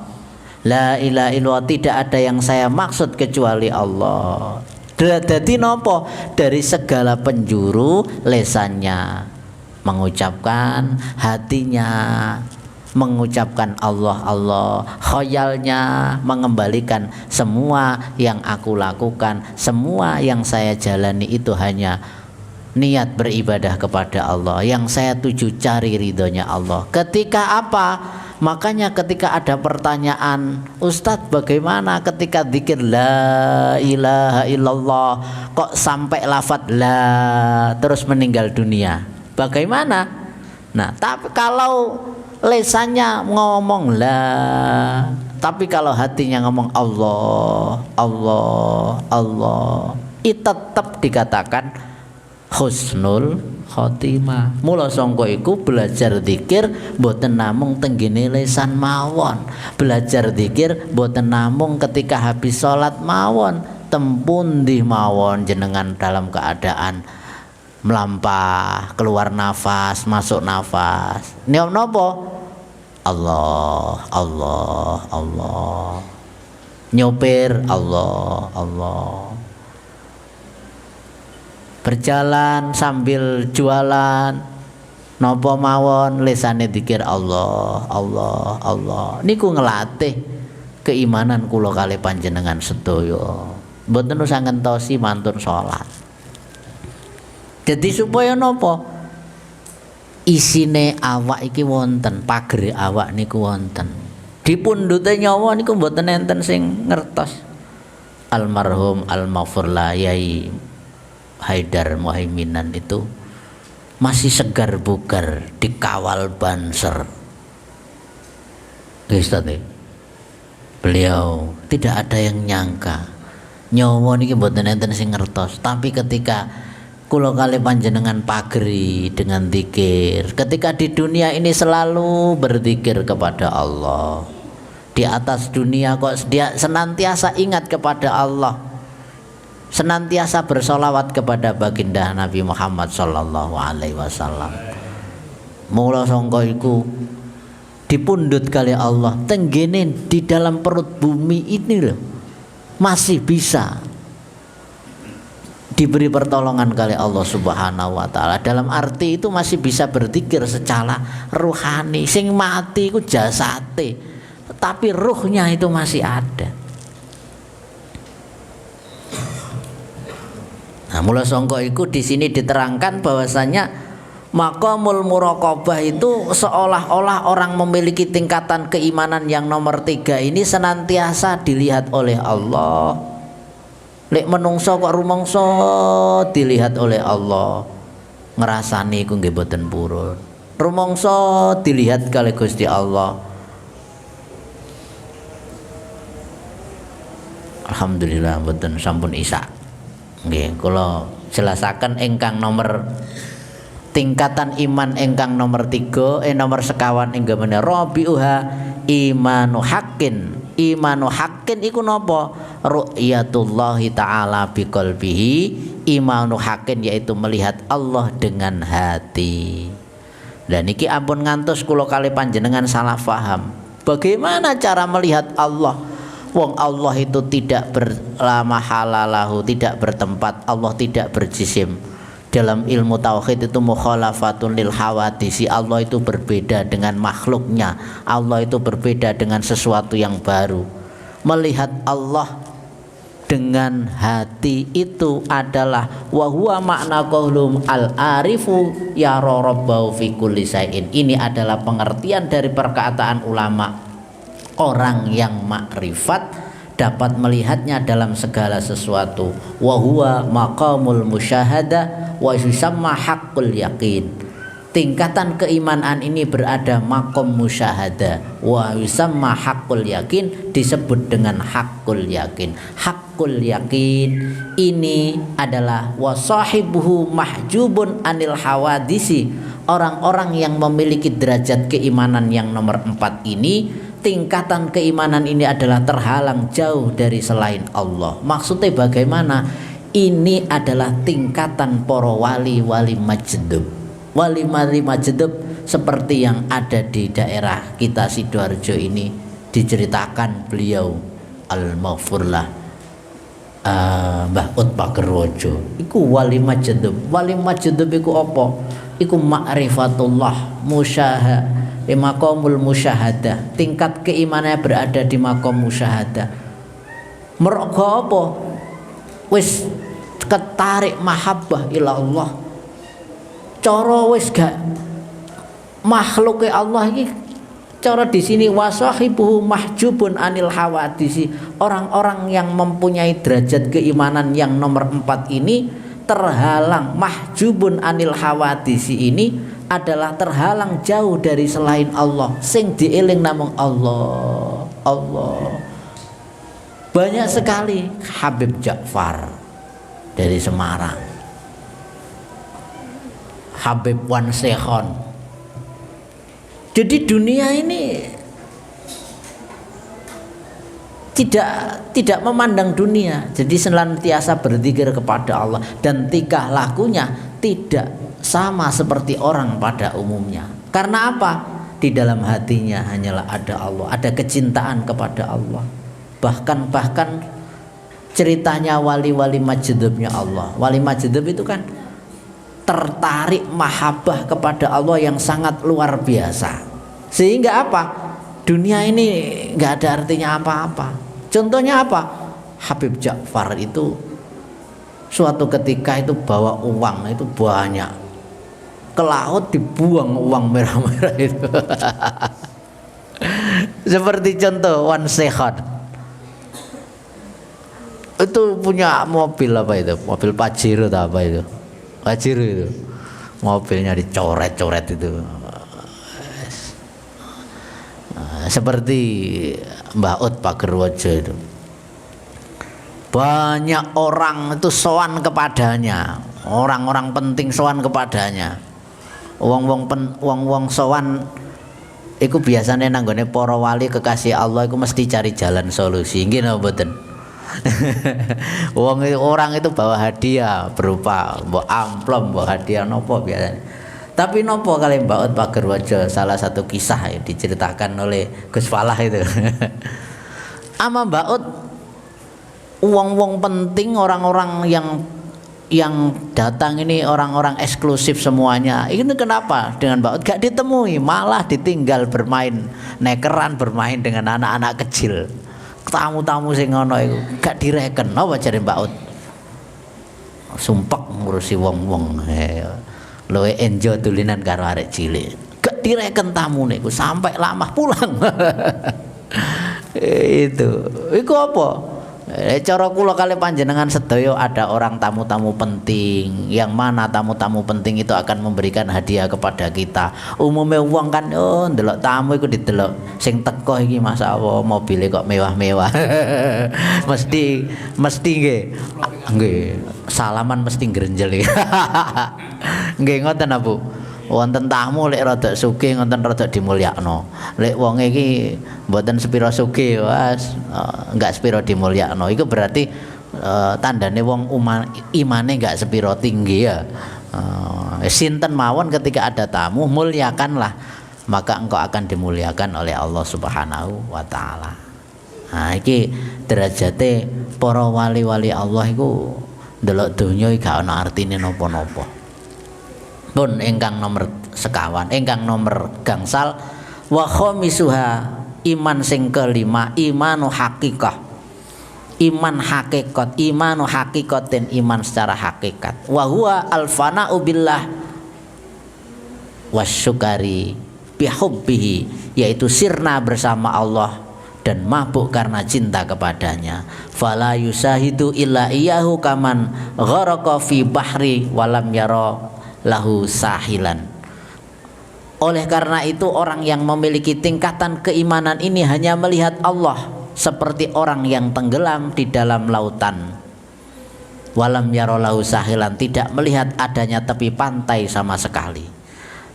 S1: La ilaha illallah, tidak ada yang saya maksud kecuali Allah. Dadi napa? Dari segala penjuru lesannya mengucapkan, hatinya mengucapkan Allah Allah, khayalnya mengembalikan semua yang aku lakukan, semua yang saya jalani itu hanya niat beribadah kepada Allah, yang saya tuju cari ridhonya Allah. Ketika apa? Makanya ketika ada pertanyaan, Ustadz bagaimana ketika zikir la ilaha illallah kok sampai lafadz la terus meninggal dunia, bagaimana? Nah, tapi kalau lesannya ngomong la, tapi kalau hatinya ngomong Allah, Allah, Allah, itu tetap dikatakan husnul khotimah. Mula sangka iku belajar zikir mboten namung tenggene lesan mawon. Belajar zikir mboten namung ketika habis salat mawon, tempundi mawon jenengan dalam keadaan melampah, keluar nafas, masuk nafas. Niat napa? Allah, Allah, Allah. Nyopir Allah, Allah. berjalan sambil jualan napa mawon lisane dzikir Allah Allah Allah niku ngelatih keimanan kula kali panjenengan sedaya mboten usah ngentosi mantun salat. Jadi supaya napa isine awak iki wonten pagere awak niku wonten dipundhute nyawa niku mboten enten sing ngertos. Almarhum almaghfurlah Yai Haidar Muhaiminan itu masih segar bugar dikawal Banser. Beliau tidak ada yang nyangka nyawa niki mboten enten sing ngertos, tapi ketika kula kali panjenengan pageri dengan zikir, ketika di dunia ini selalu berzikir kepada Allah, di atas dunia kok dia senantiasa ingat kepada Allah, senantiasa bersolawat kepada baginda Nabi Muhammad sallallahu alaihi wasallam. Mula sangka iku dipundhut kali Allah tenggene di dalam perut bumi ini loh masih bisa diberi pertolongan kali Allah Subhanahu wa taala. Dalam arti itu masih bisa berzikir secara ruhani. Sing mati iku jasate, tapi ruhnya itu masih ada. Nah, mula sangka iku di sini diterangkan bahwasanya maqamul muraqabah itu seolah-olah orang memiliki tingkatan keimanan yang nomor 3 ini senantiasa dilihat oleh Allah. Lek menungso kok rumangsa dilihat oleh Allah, ngrasani iku nggih boten purun. Rumangsa dilihat kali Gusti Allah. Alhamdulillah boten sampun isa. Nggih, kula jelasaken ingkang nomor tingkatan iman ingkang nomor 3 nomor sekawan inggih menika rabiuha imanu haqqin. Imanu haqqin iku napa? Ru'yatullahi ta'ala biqalbihi. Imanu haqqin yaitu melihat Allah dengan hati. Dan niki ampun ngantos kula kali panjenengan salah faham. Bagaimana cara melihat Allah? Wong Allah itu tidak berlamahalalahu, tidak bertempat, Allah tidak berjisim. Dalam ilmu tauhid itu mukhalafatun lil hawadisi. Allah itu berbeda dengan makhluknya. Allah itu berbeda dengan sesuatu yang baru. Melihat Allah dengan hati itu adalah wa huwa makna qaulum al arifu ya rabbahu fi kulli syai'in. Ini adalah pengertian dari perkataan ulama. Orang yang makrifat dapat melihatnya dalam segala sesuatu. Wa huwa maqamul musyahadah wa yusamma haqqul yaqin. Tingkatan keimanan ini berada maqam musyahadah wa yusamma haqqul yaqin, disebut dengan haqqul yakin. Haqqul yakin ini adalah wa sahibuhu mahjubun anil hawadisi. Orang-orang yang memiliki derajat keimanan yang nomor 4 ini, tingkatan keimanan ini adalah terhalang jauh dari selain Allah. Maksudnya bagaimana? Ini adalah tingkatan para wali-wali majdub. Wali-wali majdub seperti yang ada di daerah kita Sidoarjo ini, diceritakan beliau al-maghfurlah Mbah Ut Pagerwojo. Iku wali majdub. Wali majdub iku apa? Iku ma'rifatullah musyahah. Maqamul musyahadah, tingkat keimanannya berada di maqam musyahadah. Mergo apa? Wis ketarik mahabbah ila Allah. Cara wis gak makhluke Allah iki, cara di sini wasahibuhu mahjubun anil hawadisi. Orang-orang yang mempunyai derajat keimanan yang nomor 4 ini terhalang, mahjubun anil hawadisi ini adalah terhalang jauh dari selain Allah. Sing dieling namung Allah. Allah. Banyak sekali Habib Ja'far dari Semarang, Habib Wan Sekhon. Jadi dunia ini tidak memandang dunia, jadi senantiasa berzikir kepada Allah, dan tingkah lakunya tidak sama seperti orang pada umumnya. Karena apa? Di dalam hatinya hanyalah ada Allah, ada kecintaan kepada Allah. Bahkan ceritanya wali-wali majdubnya Allah. Wali majdub itu kan tertarik mahabbah kepada Allah yang sangat luar biasa. Sehingga apa? Dunia ini nggak ada artinya apa-apa. Contohnya apa? Habib Ja'far itu suatu ketika itu bawa uang itu banyak ke laut, dibuang uang merah-merah itu. Seperti contoh Wan Sehat itu punya mobil apa itu, mobil Pajero atau apa itu, Pajero itu mobilnya dicoret-coret itu. Seperti Mbah Ut Pagerwojo itu, banyak orang itu sowan kepadanya, orang-orang penting sowan kepadanya. Wong sowan iku biasanya nanggone para wali kekasih Allah iku mesti cari jalan solusi. Nggih napa mboten? Orang itu bawa hadiah berupa mbok amplop, mbok hadiah nopo biasanya. Tapi nopo kali Mbak Ut Pagerwojo, salah satu kisah yang diceritakan oleh Gus Falah itu. Ama Mbak Ut, wong-wong penting, orang-orang yang datang ini orang-orang eksklusif semuanya. Ini kenapa dengan Mbak Ut gak ditemui, malah ditinggal bermain nekeran, bermain dengan anak-anak kecil. Tamu-tamu sing ngono iku gak direken. Apa jare Mbak Ut? Sumpek ngurusi wong-wong. Luwe enjoy tulinan karo arek cilik. Gak direken tamune iku sampai lama pulang. Iku apa? Cara kula kali panjenengan sedaya ada orang tamu-tamu penting, yang mana tamu-tamu penting itu akan memberikan hadiah kepada kita. Umumnya uang kan ndelok tamu iku didelok sing teko iki masyaallah mobile kok mewah-mewah. mesti nggih salaman mesti ngrenjel. Nggih ngoten Bu. Wonten tamu lek rada sugih ngoten rada dimulyakno. Lek wonge iki mboten sepira sugih was enggak sepira dimulyakno. Iku berarti tandane wong imane enggak sepira tinggi ya. Sinten mawon ketika ada tamu mulyakanlah, maka engkau akan dimuliakan oleh Allah Subhanahu wa taala. Nah iki derajate para wali-wali Allah iku ndelok donya gak ana artine napa-napa. Pun ingkang nomor sekawan, ingkang nomor gangsal wa khamisuha iman sing kelima imanu hakikah, iman hakikat, imanu hakikatin iman secara hakikat. Wa huwa alfana'u billah wasyukari bihubbihi, yaitu sirna bersama Allah dan mabuk karena cinta kepadanya. Fala yusahidu illa iyahu kaman gharaqa fi bahri walam yara lahu sahilan. Oleh karena itu orang yang memiliki tingkatan keimanan ini hanya melihat Allah seperti orang yang tenggelam di dalam lautan. Walam yara lahu sahilan, tidak melihat adanya tepi pantai sama sekali.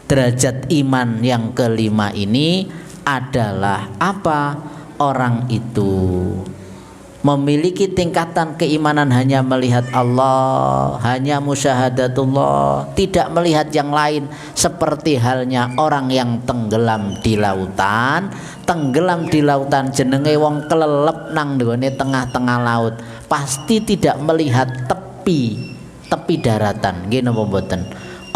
S1: Derajat iman yang kelima ini adalah apa? Orang itu memiliki tingkatan keimanan hanya melihat Allah, hanya musyahadatullah, tidak melihat yang lain, seperti halnya orang yang tenggelam di lautan. Tenggelam di lautan jenenge wong kelelep nang nggone tengah-tengah laut, pasti tidak melihat tepi daratan. Nggih napa mboten?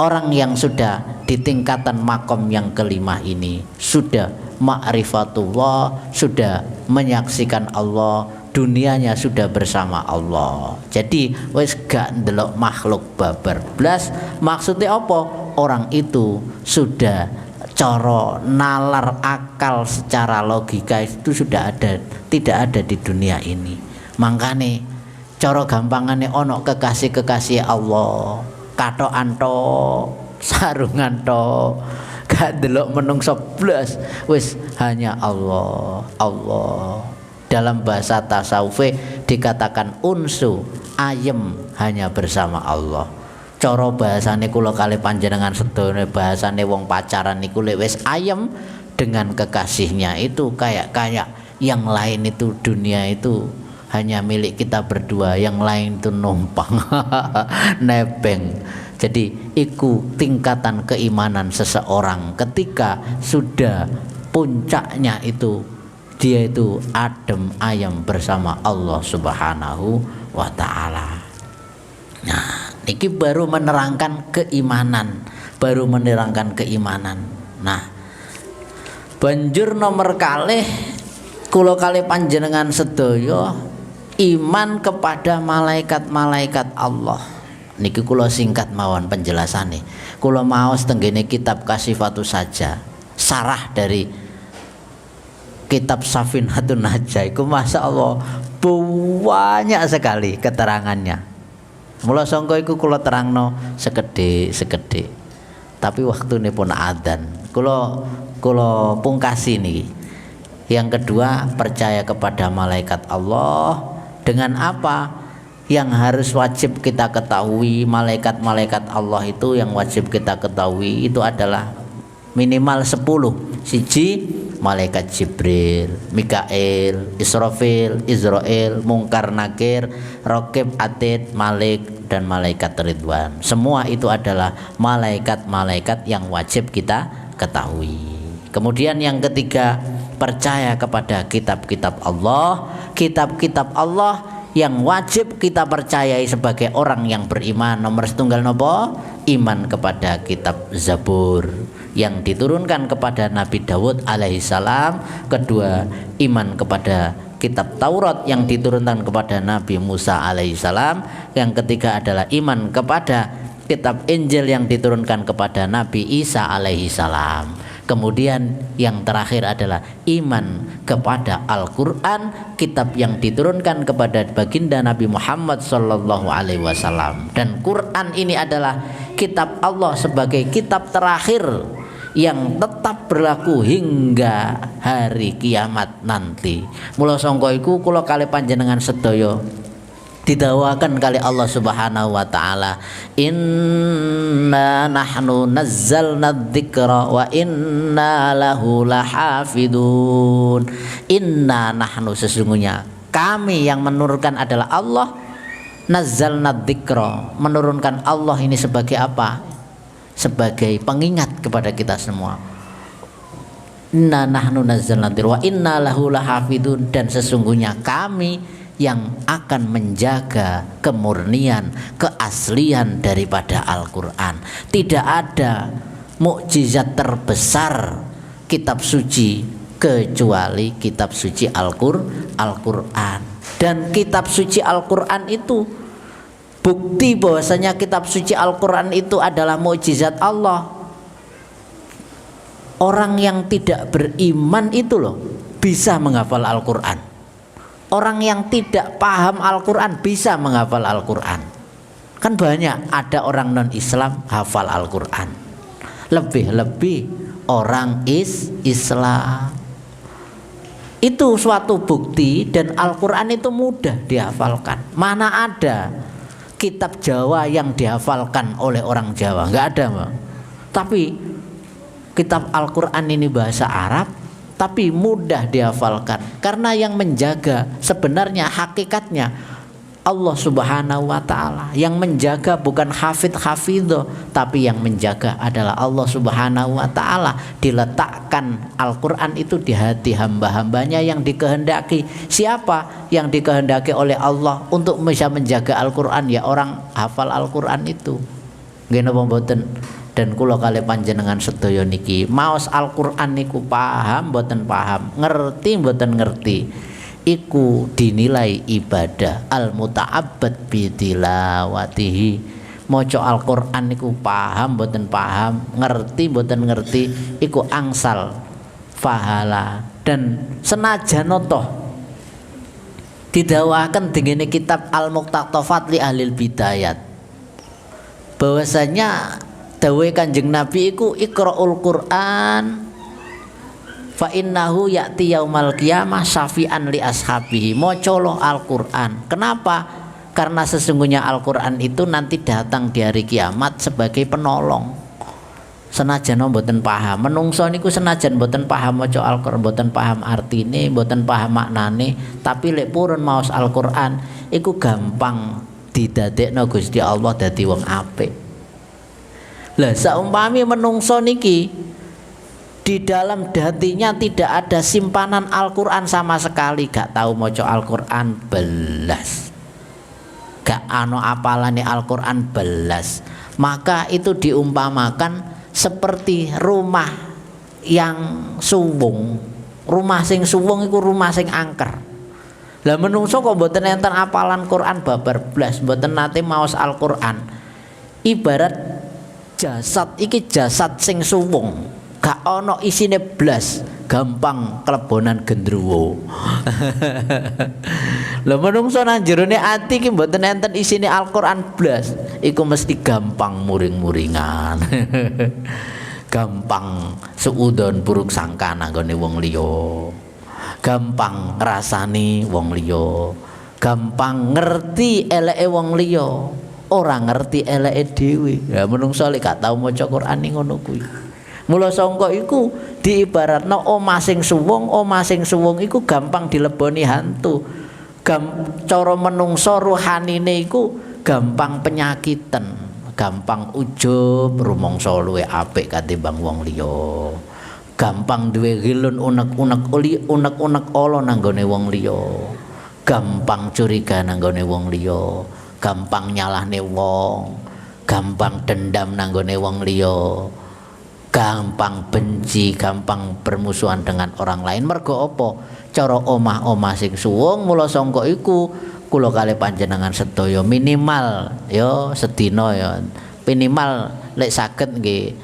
S1: Orang yang sudah di tingkatan makom yang kelima ini sudah ma'rifatullah, sudah menyaksikan Allah, dunianya sudah bersama Allah. Jadi wis gak ndelok makhluk babar blas. Maksudnya apa? Orang itu sudah cara nalar akal secara logika itu sudah ada, tidak ada di dunia ini. Makane cara gampangane ono kekasih-kekasih Allah, katokan to, sarungan to, gak ndelok menungso blas, wis hanya Allah, Allah. Dalam bahasa tasawuf dikatakan unsu, ayem, hanya bersama Allah. Cara bahasane kula kali panjenengan sedone bahasane wong pacaran niku wis ayem dengan kekasihnya itu kayak yang lain itu dunia itu hanya milik kita berdua, yang lain itu numpang nebeng. Jadi iku tingkatan keimanan seseorang ketika sudah puncaknya itu dia itu adem ayem bersama Allah Subhanahu wa taala. Nah, niki baru menerangkan keimanan, Nah, banjur nomor kalih kula kalih panjenengan sedaya iman kepada malaikat-malaikat Allah. Niki kula singkat mawon penjelasane. Kula maos tenggene kitab Kasifatus Saja, sarah dari kitab Safinatun Najah iku masyaallah banyak sekali keterangannya. Mula sangka iku kula terangno sekedhik. Tapi waktune pun adzan. Kula pungkasi niki. Yang kedua, percaya kepada malaikat Allah. Dengan apa? Yang harus wajib kita ketahui, malaikat-malaikat Allah itu yang wajib kita ketahui itu adalah minimal 10. Siji, malaikat Jibril, Mikail, Israfil, Izrail, Mungkar Nakir, Raqib Atid, Malik, dan malaikat Ridwan. Semua itu adalah malaikat-malaikat yang wajib kita ketahui. Kemudian yang ketiga, percaya kepada kitab-kitab Allah. Kitab-kitab Allah yang wajib kita percayai sebagai orang yang beriman. Nomor setunggal nopo? Iman kepada kitab Zabur yang diturunkan kepada Nabi Daud alaihissalam. Kedua, iman kepada kitab Taurat yang diturunkan kepada Nabi Musa alaihissalam. Yang ketiga adalah iman kepada kitab Injil yang diturunkan kepada Nabi Isa alaihissalam. Kemudian yang terakhir adalah iman kepada Al-Quran, kitab yang diturunkan kepada baginda Nabi Muhammad sallallahu alaihi wasallam. Dan Quran ini adalah kitab Allah sebagai kitab terakhir yang tetap berlaku hingga hari kiamat nanti. Mula sangka iku kula kalih panjenengan sedaya didawakan kali Allah Subhanahu wa taala, inna nahnu nazzalna dzikra wa inna lahu lahafidun. Inna nahnu, sesungguhnya kami yang menurunkan adalah Allah. Nazzalna dzikra, menurunkan Allah ini sebagai apa? Sebagai pengingat kepada kita semua. Inna nahnu nazzalna dzikra wa inna lahu lahafidun, dan sesungguhnya kami yang akan menjaga kemurnian, keaslian daripada Al-Quran. Tidak ada mukjizat terbesar kitab suci kecuali kitab suci Al-Quran. Dan kitab suci Al-Quran itu bukti bahwasanya kitab suci Al-Quran itu adalah mukjizat Allah. Orang yang tidak beriman itu loh bisa menghafal Al-Quran. Orang yang tidak paham Al-Quran bisa menghafal Al-Quran. Kan banyak ada orang non-Islam hafal Al-Quran. Lebih-lebih orang Islam. Itu suatu bukti, dan Al-Quran itu mudah dihafalkan. Mana ada kitab Jawa yang dihafalkan oleh orang Jawa? Enggak ada, Mbak. Tapi kitab Al-Quran ini bahasa Arab, tapi mudah dihafalkan. Karena yang menjaga sebenarnya hakikatnya Allah Subhanahu wa ta'ala. Yang menjaga bukan hafidh-hafidho, tapi yang menjaga adalah Allah Subhanahu wa ta'ala. Diletakkan Al-Quran itu di hati hamba-hambanya yang dikehendaki. Siapa yang dikehendaki oleh Allah untuk bisa menjaga Al-Quran? Ya orang hafal Al-Quran itu. Nggih napa mboten? Dan kula kalih panjenengan sedaya niki maos Al-Qur'an niku paham mboten paham, ngerti mboten ngerti, iku dinilai ibadah. Al-muta'abbad bitilawatihi. Maca Al-Qur'an niku paham mboten paham, ngerti mboten ngerti, iku angsal pahala. Dan senajan toh didhawaken dengene kitab Al-Muqtaqafat li Ahlil Bidayat bahwasanya dawuh Kanjeng Nabi iku iqra'ul Qur'an fa innahu ya'ti yaumal qiyamah syafi'an li ashabihi. Macolo Al-Qur'an. Kenapa? Karena sesungguhnya Al-Qur'an itu nanti datang di hari kiamat sebagai penolong. Senajan mboten paham, menungso niku senajan mboten paham maca Al-Qur'an, mboten paham artine, mboten paham maknane, tapi lek purun maos Al-Qur'an iku gampang didadekno Gusti Allah dadi wong apik. Lah saumpami menungso niki di dalam hatinya tidak ada simpanan Al-Quran sama sekali, gak tahu maca Al-Quran belas, gak ano apalane Al-Quran belas, maka itu diumpamakan seperti rumah yang suwung. Rumah sing suwung iku rumah sing angker. Lah menungso kok mboten enten apalan Quran babar blas, mboten nate maos Al-Quran. Ibarat jasad iki jasad sing suwung, gak ono isine blas, gampang kelebonan gendruwo. Lah menungso nang jerone ati iki mboten enten isine Al-Quran blas, iku mesti gampang muring-muringan. Gampang suudon buruk sangka nanggone wong liya, gampang ngrasani wong liya, gampang ngerti eleke wong liya, ora ngerti eleke dhewe. Ya menungso lek gak tau maca Quran ngono kuwi. Mula sangka iku diibaratno omah sing suwung iku gampang dileboni hantu. Cara menungso rohanine iku gampang penyakitan, gampang ujub rumangsa luwe apik katimbang wong liya, gampang duwe ghilun unek-unek ala nanggone wong liya, gampang curiga nanggone wong liya, gampang nyalahne wong, gampang dendam nanggone wong liya, gampang benci, gampang bermusuhan dengan orang lain. Mergo apa? Cara omah-omah sing suwung. Mula sangka iku kula kalih panjenengan sedaya minimal ya sedina ya minimal lek saged nggih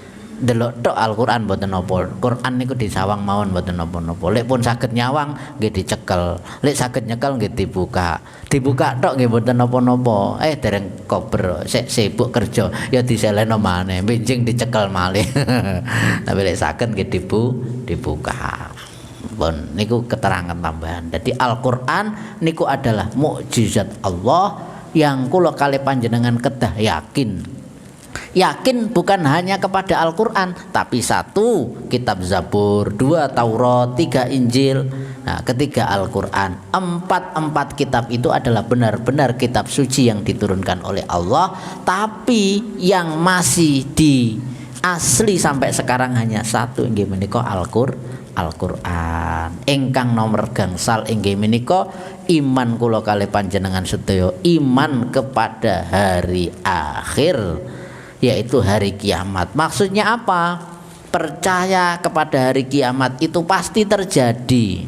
S1: ndelok tok Al-Qur'an mboten napa. Quran niku disawang mawon mboten napa-napa. Lek pun saged nyawang nggih dicekel. Lek saged nyekel nggih dibuka. Dibuka tok nggih mboten napa-napa. Dereng kober sik sibuk kerja ya diseleno maneh, benjing dicekel malih. Tapi lek saged nggih dibuka. Bon, niku keterangan tambahan. Jadi Al-Quran niku adalah mukjizat Allah yang kula kalih panjenengan kedah yakin. Yakin bukan hanya kepada Al-Quran, tapi 1 kitab Zabur, 2 Taurat, 3 Injil, nah ketiga Al-Quran. 4 kitab itu adalah benar-benar kitab suci yang diturunkan oleh Allah, tapi yang masih di asli sampai sekarang hanya 1, inggih menika Al-Quran. Ingkang nomor gangsal inggih menika iman kula kalih panjenengan sedaya, iman kepada hari akhir, yaitu hari kiamat. Maksudnya apa? Percaya kepada hari kiamat itu pasti terjadi.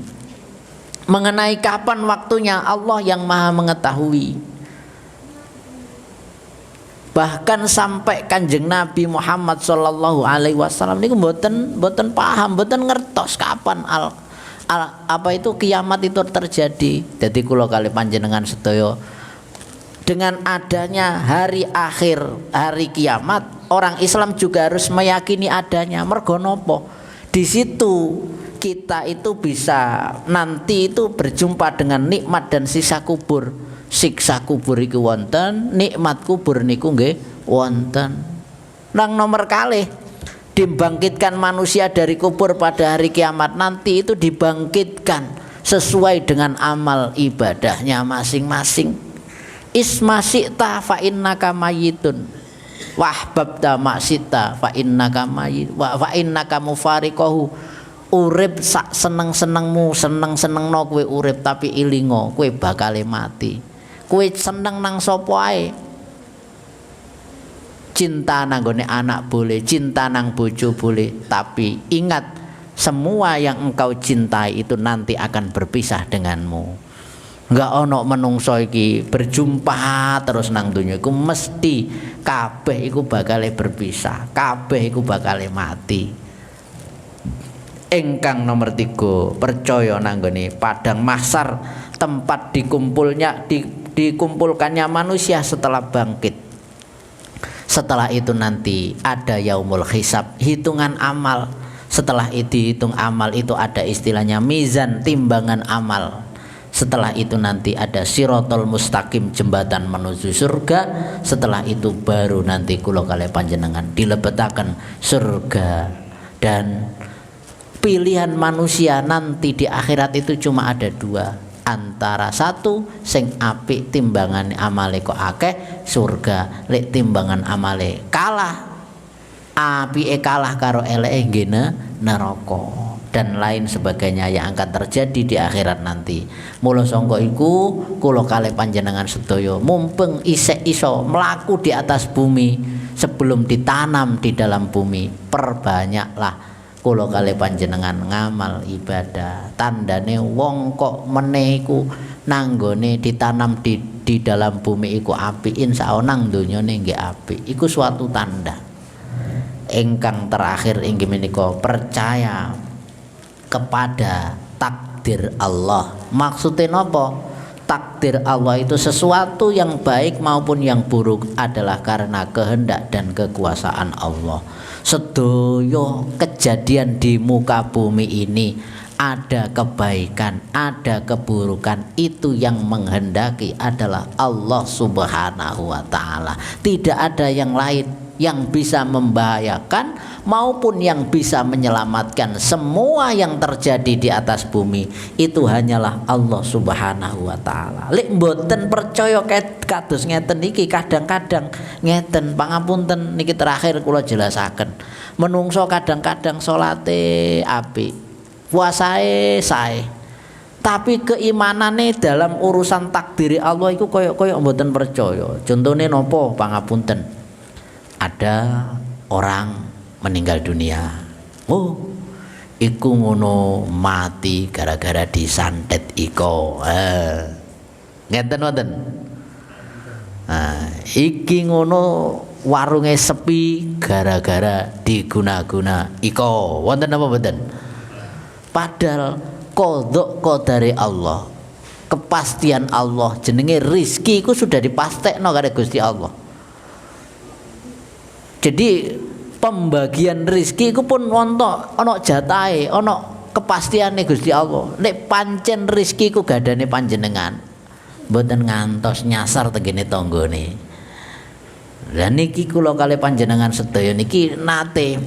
S1: Mengenai kapan waktunya Allah yang Maha mengetahui. Bahkan sampai Kanjeng Nabi Muhammad sallallahu alaihi wasallam niku mboten paham, mboten ngertos kapan apa itu kiamat itu terjadi. Jadi kula kalih panjenengan sedaya, dengan adanya hari akhir, hari kiamat, orang Islam juga harus meyakini adanya. Mergo napa? Di situ kita itu bisa nanti itu berjumpa dengan nikmat dan sisa kubur. Siksa kubur iku wonten, nikmat kubur niku nggih wonten. Nang nomor kalih dibangkitkan manusia dari kubur pada hari kiamat nanti itu dibangkitkan sesuai dengan amal ibadahnya masing-masing. Isma syi'ta fa innaka mayyitun wahbabta maksita fa innaka mayyit wa fa innaka mufariqahu. Urip sak seneng-senengmu, seneng-senengno kowe urip, tapi ilingo kowe bakal mati. Kowe seneng nang sapa ae, cinta nanggone anak boleh, cinta nang bojo boleh, tapi ingat semua yang engkau cintai itu nanti akan berpisah denganmu. Enggak ono menungso iki berjumpa terus nang donya iku, mesti kabeh iku bakal berpisah, kabeh iku bakal mati. Ingkang nomor 3, percaya nanggone padang mahsyar, tempat dikumpulkannya manusia setelah bangkit. Setelah itu nanti ada yaumul hisab, hitungan amal. Setelah itu hitung amal itu ada istilahnya mizan, timbangan amal. Setelah itu nanti ada siratal mustaqim, jembatan menuju surga. Setelah itu baru nanti kula kalih panjenengan dilebetaken surga. Dan pilihan manusia nanti di akhirat itu cuma ada 2, antara 1 sing apik timbangane amale kok akeh surga, lek timbangan amale kalah apike kalah karo eleke nggih neraka dan lain sebagainya yang akan terjadi di akhirat nanti. Mula sangka iku kula kalih panjenengan sedaya mumpung isih iso mlaku di atas bumi sebelum ditanam di dalam bumi, perbanyaklah kula kalih panjenengan ngamal ibadah. Tandane wong kok meneh iku nanggone ditanam di dalam bumi iku apik, insyaallah nang donyane nggih apik. Iku suatu tanda. Ingkang terakhir inggih menika percaya kepada takdir Allah. Maksudnya napa? Takdir Allah itu sesuatu yang baik maupun yang buruk adalah karena kehendak dan kekuasaan Allah. Sedaya kejadian di muka bumi ini ada kebaikan, ada keburukan, itu yang menghendaki adalah Allah Subhanahu wa taala. Tidak ada yang lain yang bisa membahayakan maupun yang bisa menyelamatkan. Semua yang terjadi di atas bumi itu hanyalah Allah Subhanahu wa taala. Lek mboten percaya kados ngeten iki, kadang-kadang ngeten, pangapunten niki terakhir kula jelasaken. Menungso kadang-kadang salate apik, puasae sae, tapi keimanane dalam urusan takdiri Allah itu koyo mboten percaya. Contone napa pangapunten? Ada orang meninggal dunia, oh iku ngono mati gara-gara disantet iko, ngeten wonten. Iki ngono warunge sepi gara-gara diguna-guna iko, wonten apa mboten? Padahal qadha qadare Allah, kepastian Allah, jenenge rizki iku sudah dipastekno karo Gusti Allah. Jadi pembagian rezeki itu pun ono jatahe, ono kepastiane Gusti Allah. Nek pancen rezeki ku gadane panjenengan, mboten ngantos nyasar tengene tanggane. Lah niki kula kalih panjenengan sedaya niki nate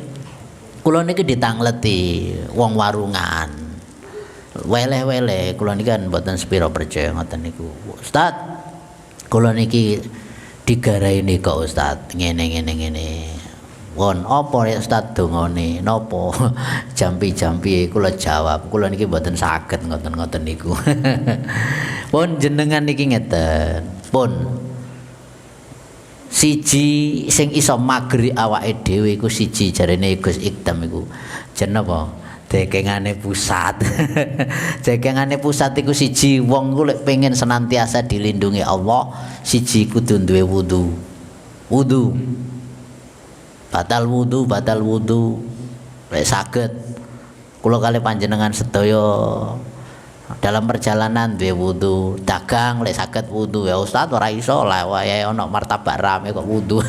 S1: kula niki ditangleti wong warungan. Weleh-weleh kula niki kan mboten sepira percaya ngoten niku. Ustaz, kula niki digarai nih kok Ustaz ngene. Won apa ya Ustaz dongane napa? Jampi-jampi kula jawab, kula niki mboten saged ngoten-ngoten niku. Pun jenengan niki ngeten. Pun siji sing iso magri awake dhewe iku siji jarene Gus Ikdam iku. Jeneng apa? Dekengane pusat. Dekengane pusat iku siji, wong ku lek pengen senantiasa dilindungi Allah, siji kudu duwe wudu. Wudu. Batal wudu. Lek saged kula kalih panjenengan sedaya dalam perjalanan duwe wudu, dagang lek saged wudu ya Ustaz ora iso lah wae ana martabak rame kok wudu.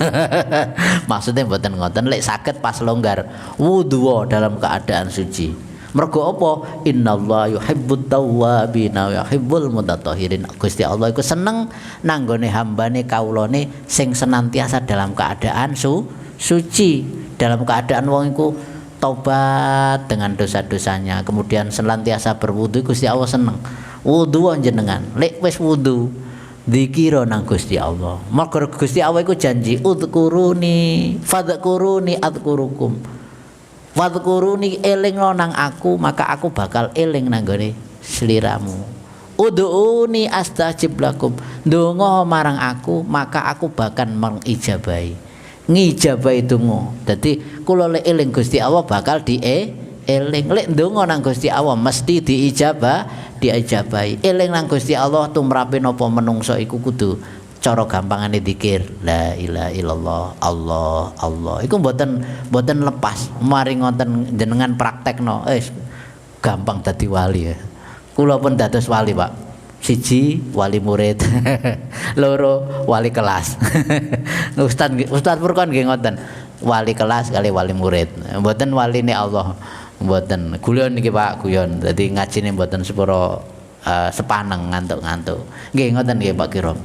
S1: Maksudnya mboten ngoten, lek saged pas longgar wudu dalam keadaan suci. Mergo apa? Innallaha yuhibbut tawwabina wa yuhibbul mutatahhirin. Gusti Allah iku seneng nanggone hambane kawulane sing senantiasa dalam keadaan suci, dalam keadaan wong iku taubat dengan dosa-dosanya, kemudian senantiasa berwudu. Gusti Allah seneng wudu jenengan. Lek wis wudu dzikira nang Gusti Allah. Maka Gusti Allah iku janji udkuruni fadkuruni adkurukum. Fadkuruni elingno nang aku maka aku bakal eling nang gone sliramu. Ud'uni astajib lakum. Ndonga marang aku maka aku bakal mengijabahi. Ngijabahi donga. Dadi kula lek eling Gusti Allah bakal eling. Lek ndonga nang Gusti Allah mesti diijabahi. Eling nang Gusti Allah tumrape napa menungso iku kudu cara gampangane zikir la ilaha illallah Allah. Iku mboten lepas. Mari ngoten jenengan praktekno gampang dadi wali ya. Kula pun dados wali, Pak. Siji wali murid, loro wali kelas. Ustaz Furqan nggih ngoten. Wali kelas kali wali murid. Mboten waline Allah. Mboten. Guyon niki Pak, guyon. Dadi ngajine mboten sepuro sepaneng ngantuk-ngantuk. Nggih ngoten nggih Pak Kirom.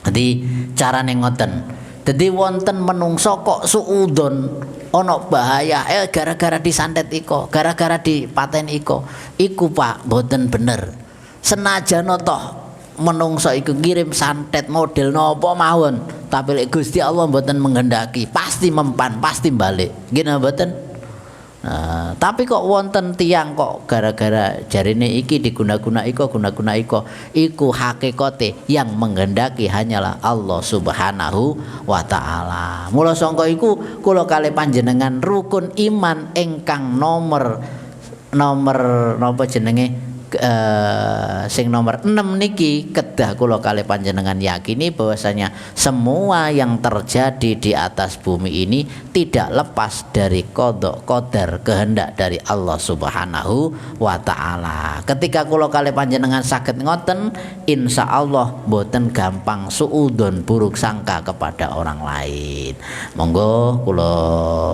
S1: Dadi carane ngoten. Dadi wonten menungso kok suudon ana bahaya gara-gara disantet iko, gara-gara dipaten iko. Iku Pak mboten bener. Senajan toh menungso iku ngirim santet model napa mawon, tapi lek Gusti Allah mboten menghendaki, pasti mempan, pasti balik. Nggih mboten? Nah, tapi kok wonten tiang kok gara-gara jarine iki diguna-guna iko iku hakikate yang menghendaki hanyalah Allah Subhanahu wa taala. Mula sangka iku kula kalih panjenengan rukun iman ingkang nomor napa jenenge sing nomor 6 niki kedah kula kalih panjenengan yakini bahwasanya semua yang terjadi di atas bumi ini tidak lepas dari qada qadar kehendak dari Allah Subhanahu wa taala. Ketika kula kalih panjenengan saged ngoten, insyaallah mboten gampang suudzon buruk sangka kepada orang lain. Monggo kula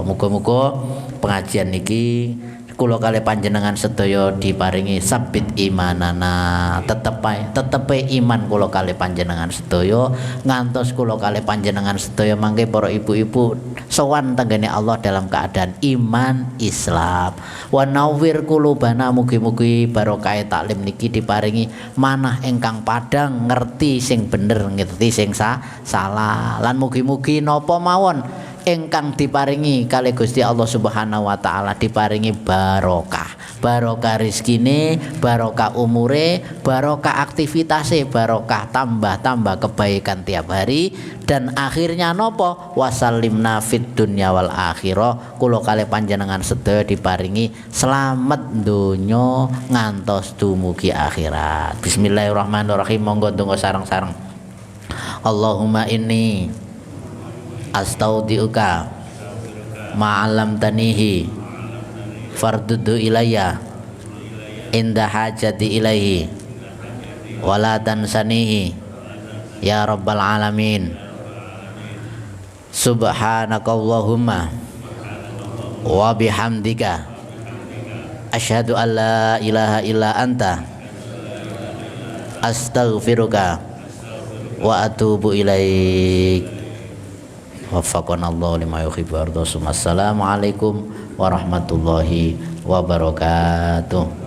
S1: muga-muga pengajian niki kula kalih panjenengan sedaya diparingi sabit imanana, tetepe iman kula kalih panjenengan sedaya ngantos kula kalih panjenengan sedaya mangke para ibu-ibu sowan tenggene Allah dalam keadaan iman Islam. Wa nawwir qulubana, mugi-mugi barokah taklim niki diparingi manah ingkang padhang, ngerti sing bener, ngerti sing salah, lan mugi-mugi napa mawon ingkang diparingi kalih Gusti Allah Subhanahu wa taala diparingi barokah rezekine, barokah umure, barokah aktivitase, barokah tambah kebaikan tiap hari, dan akhirnya nopo wasallimna fid dunya wal akhirah. Kula kalih panjenengan sedaya diparingi selamat donya ngantos dumugi akhirat. Bismillahirrahmanirrahim. Monggo donga sareng-sareng. Allahumma inni astaudiuka ma'alam tanihi fardudu ilayya inda hajati ilaihi wala tansanihi ya rabbal alamin. Subhanakallahumma wa bihamdika asyhadu an la ilaha illa anta astaghfiruka wa atubu ilaik. Waffaqanallahu lima yuhibbu wa yarda. Assalamualaikum warahmatullahi wabarakatuh.